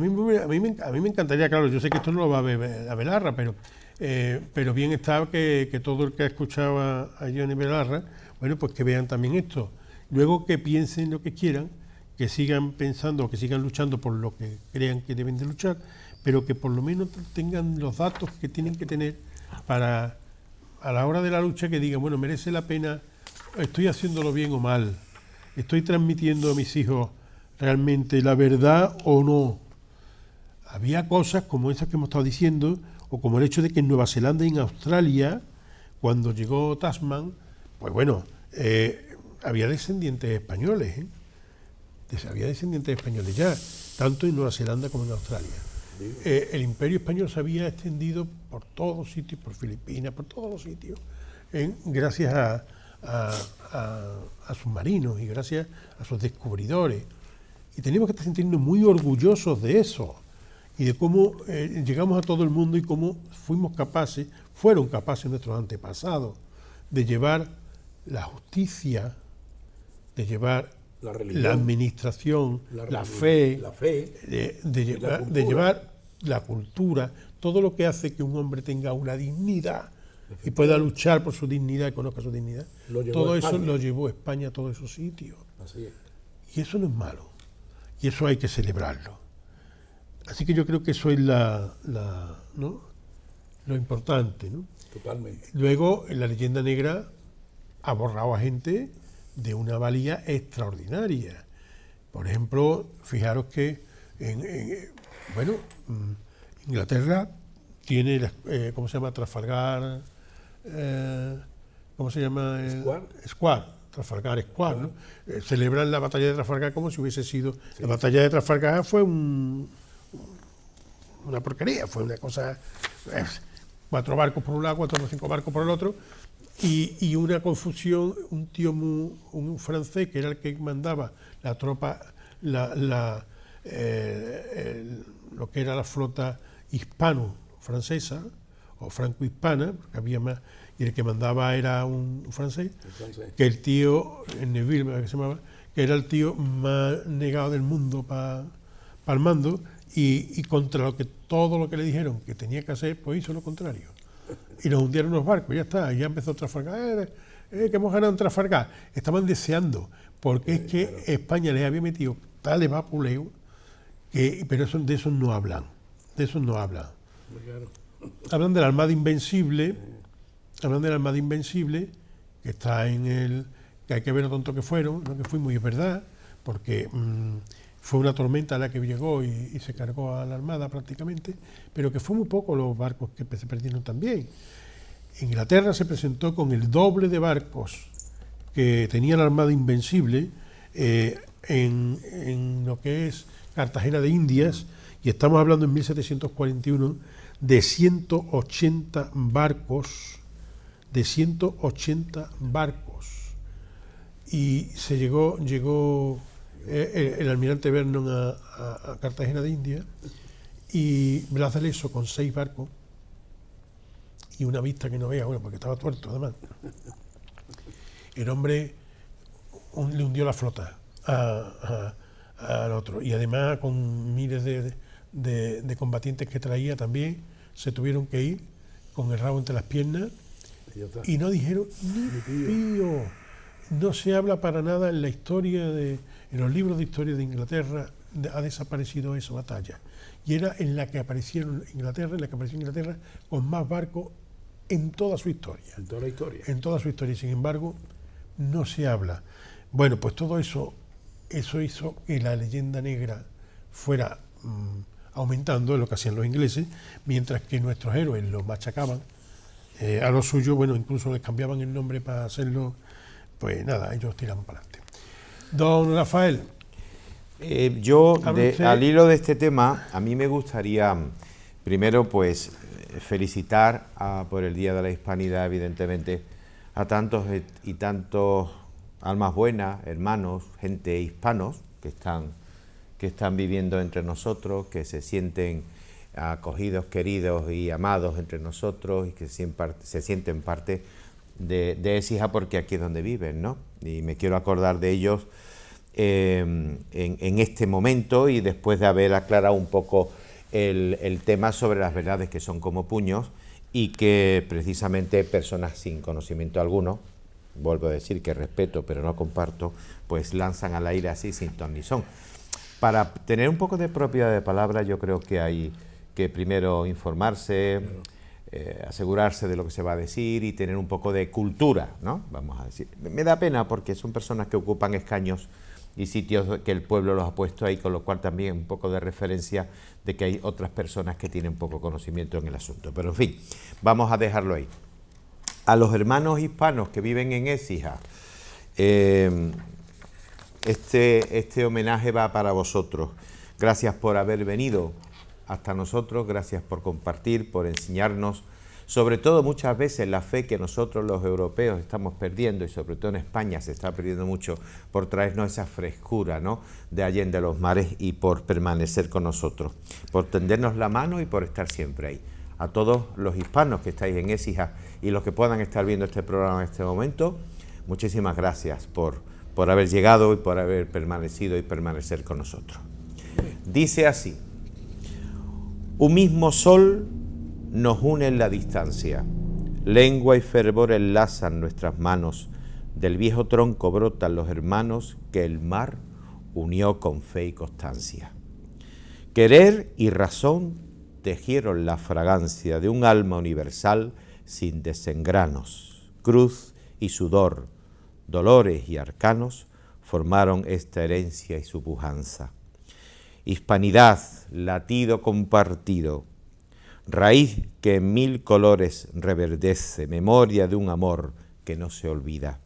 mí me encantaría, claro, yo sé que esto no lo va a ver a Belarra, pero bien está que todo el que ha escuchado a Johnny Belarra, bueno, pues que vean también esto. Luego que piensen lo que quieran, que sigan pensando, que sigan luchando por lo que crean que deben de luchar, pero que por lo menos tengan los datos que tienen que tener para, a la hora de la lucha, que digan, bueno, merece la pena, estoy haciéndolo bien o mal, estoy transmitiendo a mis hijos realmente la verdad o no. Había cosas como esas que hemos estado diciendo, o como el hecho de que en Nueva Zelanda y en Australia, cuando llegó Tasman, pues bueno, había descendientes españoles, había descendientes españoles ya, tanto en Nueva Zelanda como en Australia. El imperio español se había extendido por todos los sitios, por Filipinas, por todos los sitios, gracias a sus marinos y gracias a sus descubridores. Y tenemos que estar sintiendo muy orgullosos de eso. y de cómo llegamos a todo el mundo y cómo fueron capaces nuestros antepasados de llevar la justicia, de llevar
La religión,
la administración, la fe, de llevar la cultura, todo lo que hace que un hombre tenga una dignidad y pueda luchar por su dignidad y conozca su dignidad. Todo eso lo llevó España a todos esos sitios.
Así es.
Y eso no es malo. Y eso hay que celebrarlo. Así que yo creo que eso es ¿no? Lo importante, ¿no?
Totalmente.
Luego, la leyenda negra ha borrado a gente de una valía extraordinaria. Por ejemplo, fijaros que Inglaterra tiene, ¿cómo se llama? Trafalgar, ¿cómo se llama? Square, Trafalgar Square, ¿no? Celebran la batalla de Trafalgar como si hubiese sido... Sí. La batalla de Trafalgar fue una porquería, fue una cosa... 4 barcos por un lado, 4 o 5 barcos por el otro, y una confusión, un francés que era el que mandaba la tropa, lo que era la flota hispano-francesa, o franco-hispana, porque había más, y el que mandaba era un francés, que el tío, Neville, que se llamaba, que era el tío más negado del mundo para el mando, y contra todo lo que le dijeron que tenía que hacer, pues hizo lo contrario. Y nos hundieron los barcos, ya está, ya empezó a Trafalgar, que hemos ganado en Trafalgar. Estaban deseando, porque es que España les había metido tal vapuleo, pero de eso no hablan, Hablan de la Armada Invencible, que está que hay que ver lo tonto que fueron, lo que fuimos, y es verdad, porque fue una tormenta la que llegó y se cargó a la Armada prácticamente, pero que fue muy poco los barcos que se perdieron también. Inglaterra se presentó con el doble de barcos que tenía la Armada Invencible en lo que es Cartagena de Indias, y estamos hablando en 1741 de 180 barcos, y se llegó el almirante Vernon a Cartagena de Indias, y Blas de Leso con 6 barcos y una vista que no veía, bueno, porque estaba tuerto además. El hombre le hundió la flota al otro, y además con miles de combatientes que traía también, se tuvieron que ir con el rabo entre las piernas y no dijeron ni pío. No se habla para nada en la historia en los libros de historia de Inglaterra, ha desaparecido esa batalla. Y era en la que apareció Inglaterra con más barcos en toda su historia.
En toda la historia.
En toda su historia. Sin embargo, no se habla. Bueno, pues todo eso hizo que la leyenda negra fuera aumentando, en lo que hacían los ingleses, mientras que nuestros héroes lo machacaban a lo suyo, bueno, incluso les cambiaban el nombre para hacerlo, pues nada, ellos tiraban para adelante. Don Rafael.
Al hilo de este tema, a mí me gustaría, primero, pues, felicitar por el Día de la Hispanidad, evidentemente, a tantos y tantos almas buenas, hermanos, gente hispanos que están viviendo entre nosotros, que se sienten acogidos, queridos y amados entre nosotros, y que se sienten parte de Écija, porque aquí es donde viven, ¿no? Y me quiero acordar de ellos en este momento, y después de haber aclarado un poco el tema sobre las verdades que son como puños, y que precisamente personas sin conocimiento alguno, vuelvo a decir que respeto pero no comparto, pues lanzan al aire así sin ton ni son. Para tener un poco de propiedad de palabra, yo creo que hay que primero informarse, asegurarse de lo que se va a decir y tener un poco de cultura, ¿no? Vamos a decir. Me da pena porque son personas que ocupan escaños y sitios que el pueblo los ha puesto ahí, con lo cual también un poco de referencia de que hay otras personas que tienen poco conocimiento en el asunto. Pero en fin, vamos a dejarlo ahí. A los hermanos hispanos que viven en Écija, este homenaje va para vosotros. Gracias por haber venido hasta nosotros, gracias por compartir, por enseñarnos sobre todo muchas veces la fe que nosotros los europeos estamos perdiendo, y sobre todo en España se está perdiendo mucho, por traernos esa frescura, ¿no?, de allende los mares, y por permanecer con nosotros, por tendernos la mano y por estar siempre ahí. A todos los hispanos que estáis en Écija y los que puedan estar viendo este programa en este momento, muchísimas gracias por haber llegado y por haber permanecido y permanecer con nosotros. Dice así: un mismo sol nos une en la distancia, lengua y fervor enlazan nuestras manos, del viejo tronco brotan los hermanos que el mar unió con fe y constancia. Querer y razón tejieron la fragancia de un alma universal sin desengranos. Cruz y sudor, dolores y arcanos formaron esta herencia y su pujanza. Hispanidad, latido compartido, raíz que en mil colores reverdece, memoria de un amor que no se olvida.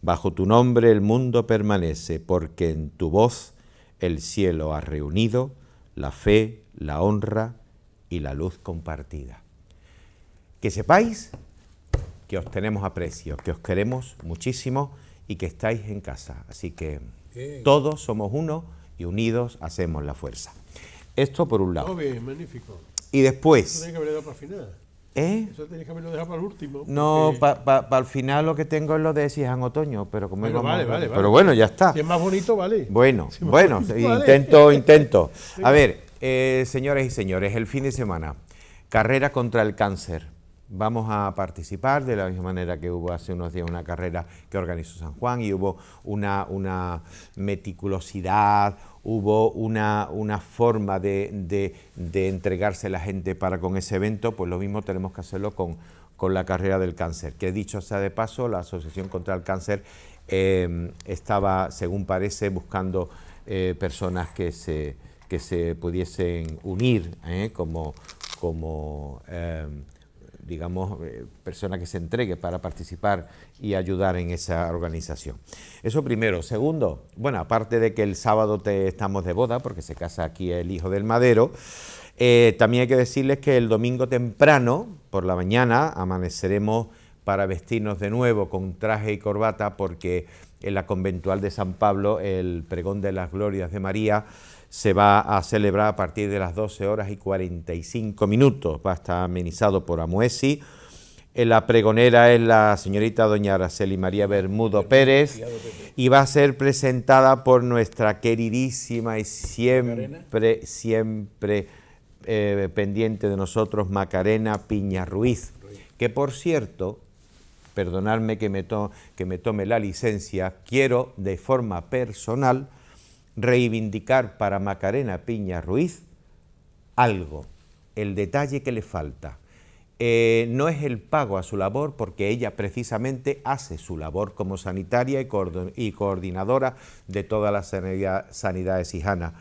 Bajo tu nombre el mundo permanece, porque en tu voz el cielo ha reunido la fe, la honra y la luz compartida. Que sepáis que os tenemos aprecio, que os queremos muchísimo y que estáis en casa. Así que todos somos uno y unidos hacemos la fuerza. Esto por un lado.
Oh, bien, magnífico.
Y después...
Eso tenía que haberlo dejado para el final. Eso tenía que haberlo dejado para el último.
No, para el final lo que tengo es lo de Écija en otoño, pero como
bueno, vale.
Pero bueno, ya está.
Si es más bonito, vale.
Bueno,
si bonito,
intento. A ver, señores y señores, el fin de semana, carrera contra el cáncer. Vamos a participar de la misma manera que hubo hace unos días una carrera que organizó San Juan, y hubo una meticulosidad, hubo una forma de entregarse a la gente para con ese evento. Pues lo mismo tenemos que hacerlo con la carrera del cáncer, que dicho sea de paso, la Asociación contra el Cáncer estaba, según parece, buscando personas que se pudiesen unir como digamos, persona que se entregue para participar y ayudar en esa organización. Eso primero. Segundo, bueno, aparte de que el sábado estamos de boda, porque se casa aquí el hijo del Madero, también hay que decirles que el domingo temprano, por la mañana, amaneceremos para vestirnos de nuevo con traje y corbata, porque en la conventual de San Pablo, el pregón de las glorias de María, se va a celebrar a partir de las 12:45. Va a estar amenizado por Amuesi. La pregonera es la señorita doña Araceli María Bermudo Pérez, y va a ser presentada por nuestra queridísima y siempre pendiente de nosotros, Macarena Piña Ruiz, que por cierto, perdonadme que me tome la licencia, quiero de forma personal reivindicar para Macarena Piña Ruiz algo, el detalle que le falta. No es el pago a su labor, porque ella precisamente hace su labor como sanitaria y coordinadora de toda la sanidad exijana,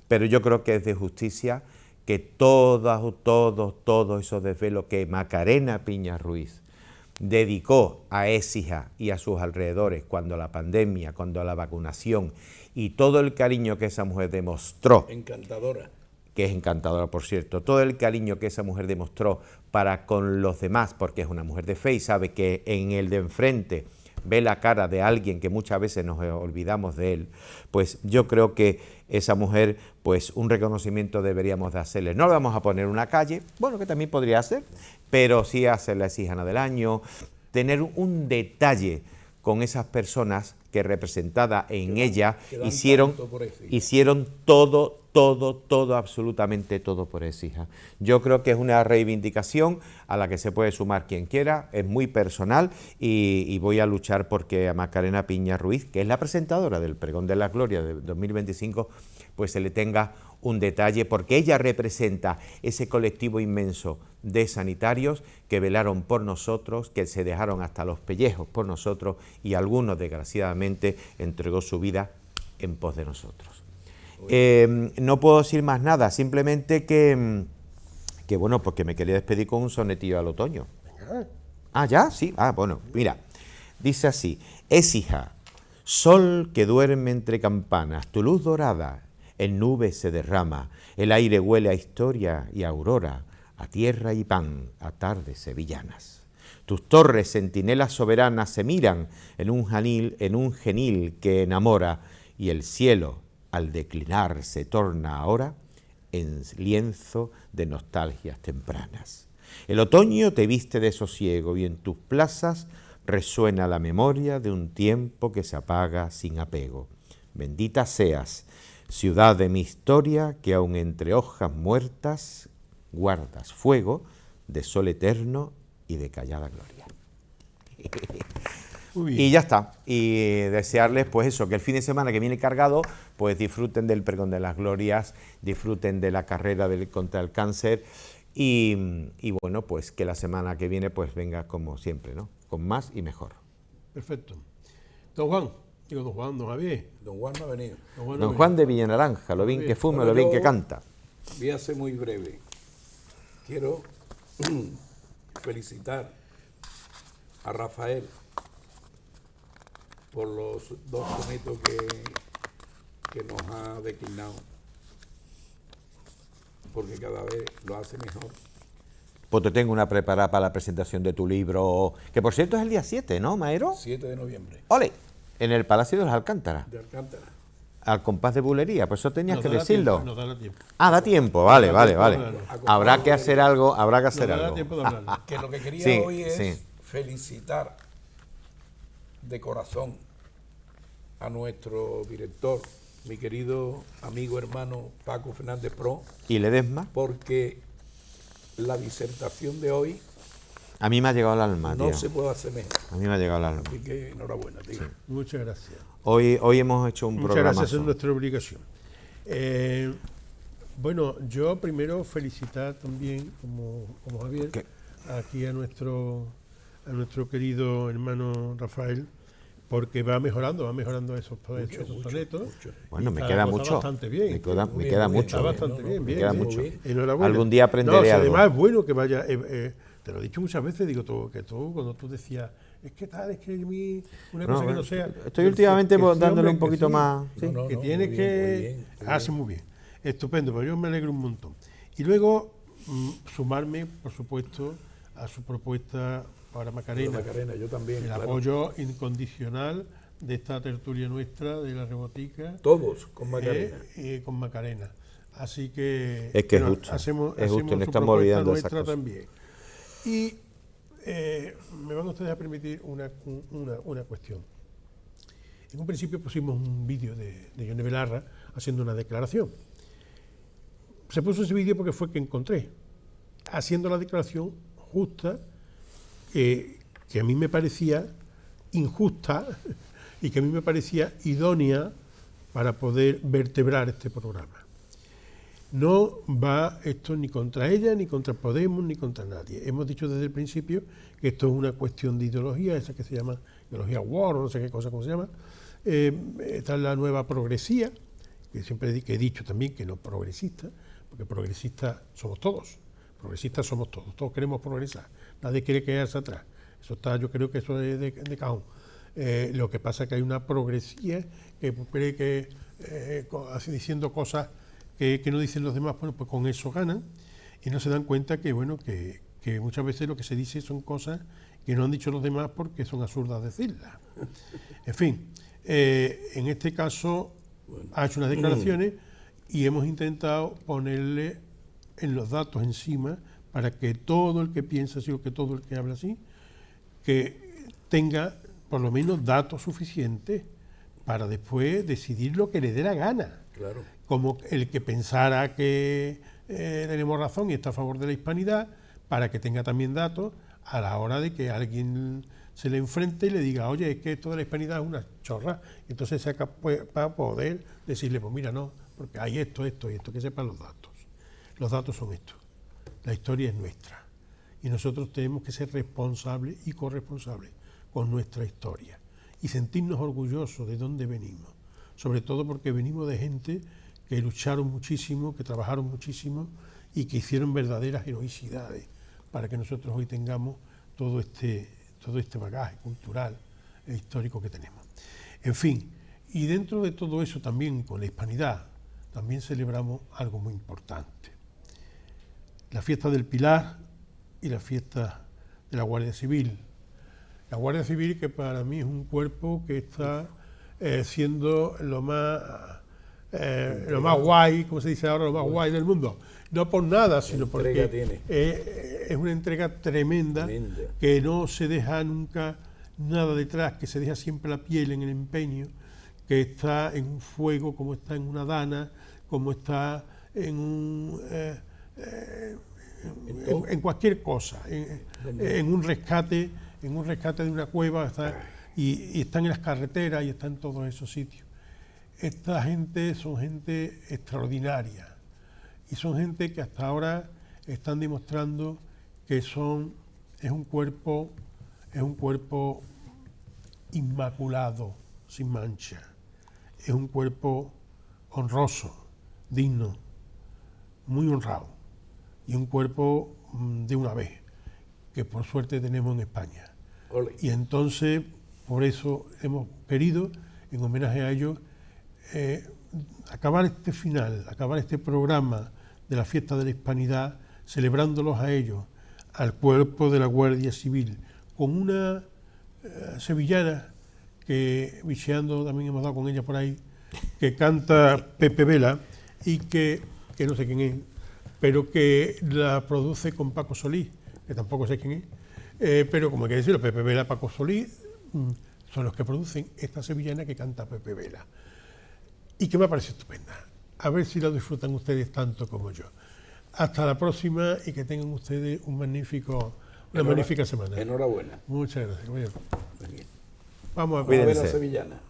pero yo creo que es de justicia que todos esos desvelos que Macarena Piña Ruiz dedicó a Écija y a sus alrededores cuando la pandemia, cuando la vacunación, y todo el cariño que esa mujer demostró,
encantadora,
que es encantadora por cierto, todo el cariño que esa mujer demostró para con los demás, porque es una mujer de fe y sabe que en el de enfrente ve la cara de alguien que muchas veces nos olvidamos de él, pues yo creo que esa mujer, pues un reconocimiento deberíamos de hacerle. No le vamos a poner una calle, bueno, que también podría ser, pero sí hacerle exijana del año, tener un detalle con esas personas que representada en ella hicieron todo, absolutamente todo por Écija. Yo creo que es una reivindicación a la que se puede sumar quien quiera, es muy personal, y voy a luchar porque a Macarena Piña Ruiz, que es la presentadora del Pregón de la Gloria de 2025, pues se le tenga un detalle, porque ella representa ese colectivo inmenso de sanitarios que velaron por nosotros, que se dejaron hasta los pellejos por nosotros, y algunos desgraciadamente entregó su vida en pos de nosotros. No puedo decir más nada, simplemente que bueno, porque me quería despedir con un sonetillo al otoño. Ah, ¿ya? Sí. Ah, bueno, mira, dice así: Écija, sol que duerme entre campanas, tu luz dorada en nubes se derrama, el aire huele a historia y a aurora, a tierra y pan, a tardes sevillanas. Tus torres, centinelas soberanas, se miran en un genil que enamora, y el cielo, al declinar, se torna ahora en lienzo de nostalgias tempranas. El otoño te viste de sosiego y en tus plazas resuena la memoria de un tiempo que se apaga sin apego. Bendita seas, ciudad de mi historia, que aun entre hojas muertas guardas fuego de sol eterno y de callada gloria.
Muy bien.
Y ya está. Y desearles, pues eso, que el fin de semana que viene cargado, pues disfruten del Pregón de las Glorias, disfruten de la carrera contra el cáncer y bueno, pues que la semana que viene pues venga como siempre, ¿no? Con más y mejor.
Perfecto. Don Juan, don Javier.
Don Juan no ha venido.
Don Juan de Villanaranja, lo bien que fuma, lo bien que canta.
Voy a ser muy breve. Quiero felicitar a Rafael por los 2 sonetos que nos ha declinado, porque cada vez lo hace mejor.
Pues te tengo una preparada para la presentación de tu libro, que por cierto es el día 7, ¿no, Maero?
7 de noviembre,
¡Ole! En el Palacio de los Alcántaras,
de Alcántara.
al compás de bulería, por eso tenías
Nos
que
dará
decirlo.
tiempo, nos dará tiempo.
Ah, da tiempo, vale.
hablarlo.
Habrá que hacer algo,
Nos dará tiempo de
algo.
hablarlo.
Que lo que quería
Sí,
hoy es
sí.
felicitar de corazón a nuestro director, mi querido amigo hermano Paco Fernández Pro,
¿Y Ledesma?
porque la disertación de hoy
A mí me ha llegado al alma,
no
tío.
se puede hacer mejor.
A mí me ha llegado al alma.
Así que enhorabuena, tío.
Muchas gracias.
Hoy hemos hecho un
Muchas
programa.
gracias, es nuestra obligación. Bueno, yo primero felicitar también, como Javier,
¿Qué?
aquí a nuestro querido hermano Rafael, porque va mejorando esos sonetos.
Bueno,
y
me
está
queda
la cosa
mucho.
bastante bien.
Me queda
Muy
mucho.
bien,
Está bastante bien,
me
bien.
queda
bien.
mucho.
Enhorabuena.
Algún día aprenderé
si
algo.
Además es bueno que vaya, te lo he dicho muchas veces, digo, que tú cuando tú decías, es que tal, es que una cosa que no sea...
Estoy últimamente
que sí,
dándole
hombre,
un poquito
que sí,
más. Sí.
No,
que
no,
tienes
muy
que...
bien, muy
Hace muy bien. Estupendo, pero yo me alegro un montón. Y luego sumarme, por supuesto, a su propuesta para Macarena.
Macarena, yo también.
El
claro.
apoyo incondicional de esta tertulia nuestra, de la rebotica.
Todos con Macarena.
Con Macarena. Así que...
Es que es
bueno,
justo,
hacemos,
es justo,
hacemos
no
su
estamos
propuesta
olvidando esas
nuestra
cosas.
también. Y me van ustedes a permitir una cuestión. En un principio pusimos un vídeo de Yone Belarra haciendo una declaración. Se puso ese vídeo porque fue que encontré, haciendo la declaración justa, que a mí me parecía injusta y que a mí me parecía idónea para poder vertebrar este programa. No va esto ni contra ella, ni contra Podemos, ni contra nadie. Hemos dicho desde el principio que esto es una cuestión de ideología, esa que se llama ideología war, o no sé qué cosa, cómo se llama. Esta es la nueva progresía, que siempre he dicho también que no progresista, porque progresistas somos todos, todos queremos progresar, nadie quiere quedarse atrás. Eso está, yo creo que eso es de cajón. Lo que pasa es que hay una progresía que cree que así diciendo cosas que no dicen los demás, bueno, pues con eso ganan y no se dan cuenta que bueno que muchas veces lo que se dice son cosas que no han dicho los demás porque son absurdas decirlas. En fin, en este caso ha hecho unas declaraciones y hemos intentado ponerle en los datos encima para que todo el que piensa así o que todo el que habla así, que tenga por lo menos datos suficientes para después decidir lo que le dé la gana.
Claro.
Como el que pensara que tenemos razón y está a favor de la hispanidad, para que tenga también datos a la hora de que alguien se le enfrente y le diga, oye, es que esto de la hispanidad es una chorra. Y entonces para poder decirle, pues mira, no, porque hay esto y esto, que sepan los datos. Los datos son estos. La historia es nuestra. Y nosotros tenemos que ser responsables y corresponsables con nuestra historia. Y sentirnos orgullosos de dónde venimos. Sobre todo porque venimos de gente que lucharon muchísimo, que trabajaron muchísimo y que hicieron verdaderas heroicidades para que nosotros hoy tengamos todo este bagaje cultural e histórico que tenemos. En fin, y dentro de todo eso también con la hispanidad, también celebramos algo muy importante. la fiesta del Pilar y la fiesta de la Guardia Civil. La Guardia Civil, que para mí es un cuerpo que está siendo lo más guay, como se dice ahora, lo más guay del mundo. No por nada, sino porque es una entrega tremenda, que no se deja nunca nada detrás, que se deja siempre la piel en el empeño, que está en un fuego, como está en una dana, como está en un... en cualquier cosa, en un rescate de una cueva, y están en las carreteras y están en todos esos sitios. Esta gente son gente extraordinaria y son gente que hasta ahora están demostrando que es un cuerpo inmaculado, sin mancha. Es un cuerpo honroso, digno, muy honrado, y un cuerpo de una vez, que por suerte tenemos en España.
Ole.
Y entonces, por eso hemos querido, en homenaje a ellos, acabar este programa de la fiesta de la Hispanidad, celebrándolos a ellos, al cuerpo de la Guardia Civil, con una sevillana que, bicheando, también hemos dado con ella por ahí, que canta Pepe Vela, y que no sé quién es, pero que la produce con Paco Solís, que tampoco sé quién es, pero como hay que decirlo, Pepe Vela, Paco Solís, son los que producen esta sevillana que canta Pepe Vela, y que me parece estupenda. A ver si la disfrutan ustedes tanto como yo. Hasta la próxima, y que tengan ustedes una magnífica semana.
Enhorabuena.
Muchas gracias, caballero. Vamos a
ver
Cuídense.
la sevillana.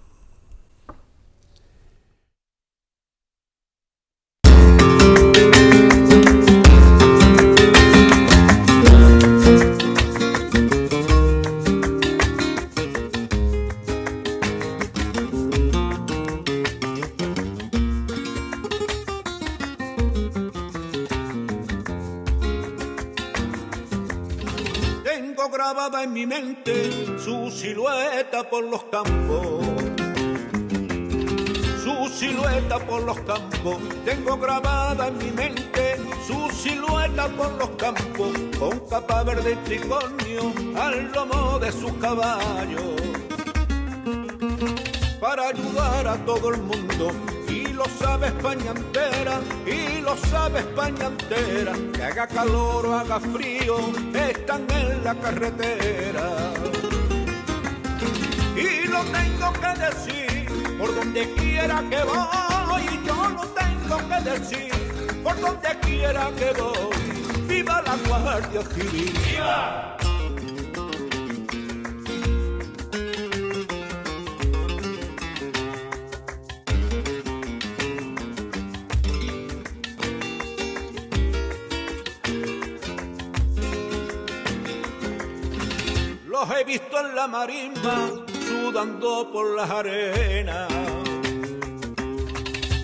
Tengo grabada en mi mente su silueta por los campos, su silueta por los campos. Tengo grabada en mi mente su silueta por los campos, con capa verde y tricornio al lomo de sus caballos, para ayudar a todo el mundo. Y lo sabe España entera, y lo sabe España entera, que haga calor o haga frío, están en la carretera. Y lo tengo que decir por donde quiera que voy, yo lo tengo que decir por donde quiera que voy. ¡Viva la Guardia Civil! ¡Viva! Los he visto en la marisma, sudando por las arenas,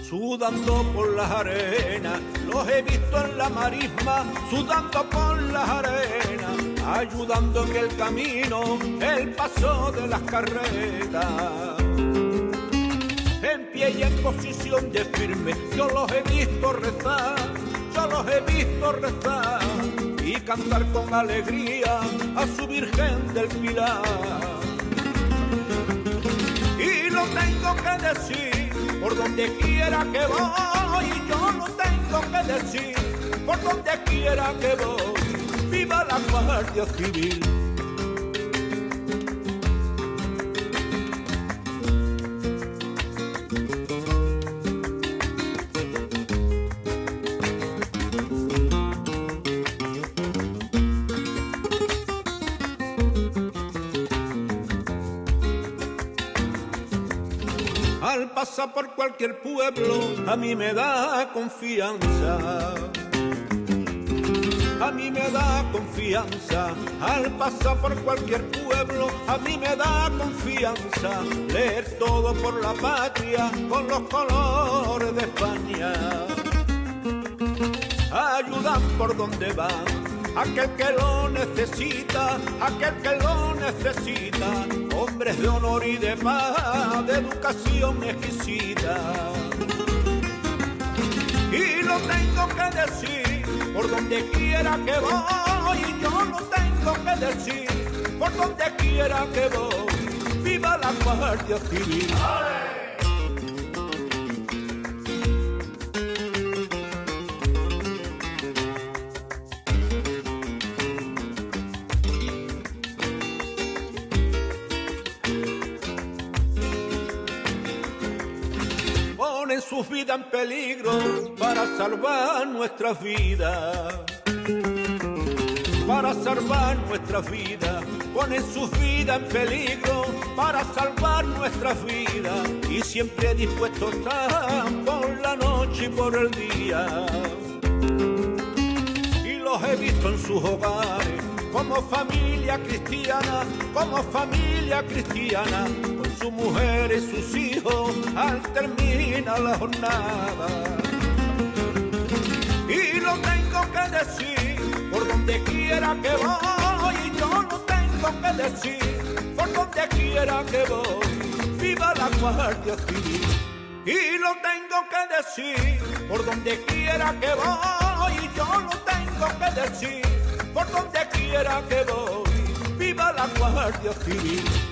sudando por las arenas. Los he visto en la marisma, sudando por las arenas, ayudando en el camino, el paso de las carretas. En pie y en posición de firme, yo los he visto rezar, yo los he visto rezar, y cantar con alegría a su Virgen del Pilar. Y lo tengo que decir por donde quiera que voy, yo lo tengo que decir por donde quiera que voy. ¡Viva la Guardia Civil! Al pasar por cualquier pueblo, a mí me da confianza. A mí me da confianza. Al pasar por cualquier pueblo, a mí me da confianza. Leer todo por la patria, con los colores de España. Ayudan por donde van, aquel que lo necesita, aquel que lo necesita. Hombres de honor y de paz, de educación exquisita. Y lo tengo que decir por donde quiera que voy, yo lo tengo que decir, por donde quiera que voy, viva la Guardia Civil. Ponen su vida en peligro para salvar nuestras vidas. Para salvar nuestras vidas, ponen su vida en peligro para salvar nuestras vidas y siempre dispuestos están por la noche y por el día. Y los he visto en sus hogares como familia cristiana, con su mujer y sus hijos al terminar la jornada. Y lo tengo que decir, por donde quiera que voy, yo lo tengo que decir, por donde quiera que voy, viva la Guardia Civil. Y lo tengo que decir, por donde quiera que voy, yo lo tengo que decir, por donde quiera que voy, viva la Guardia Civil.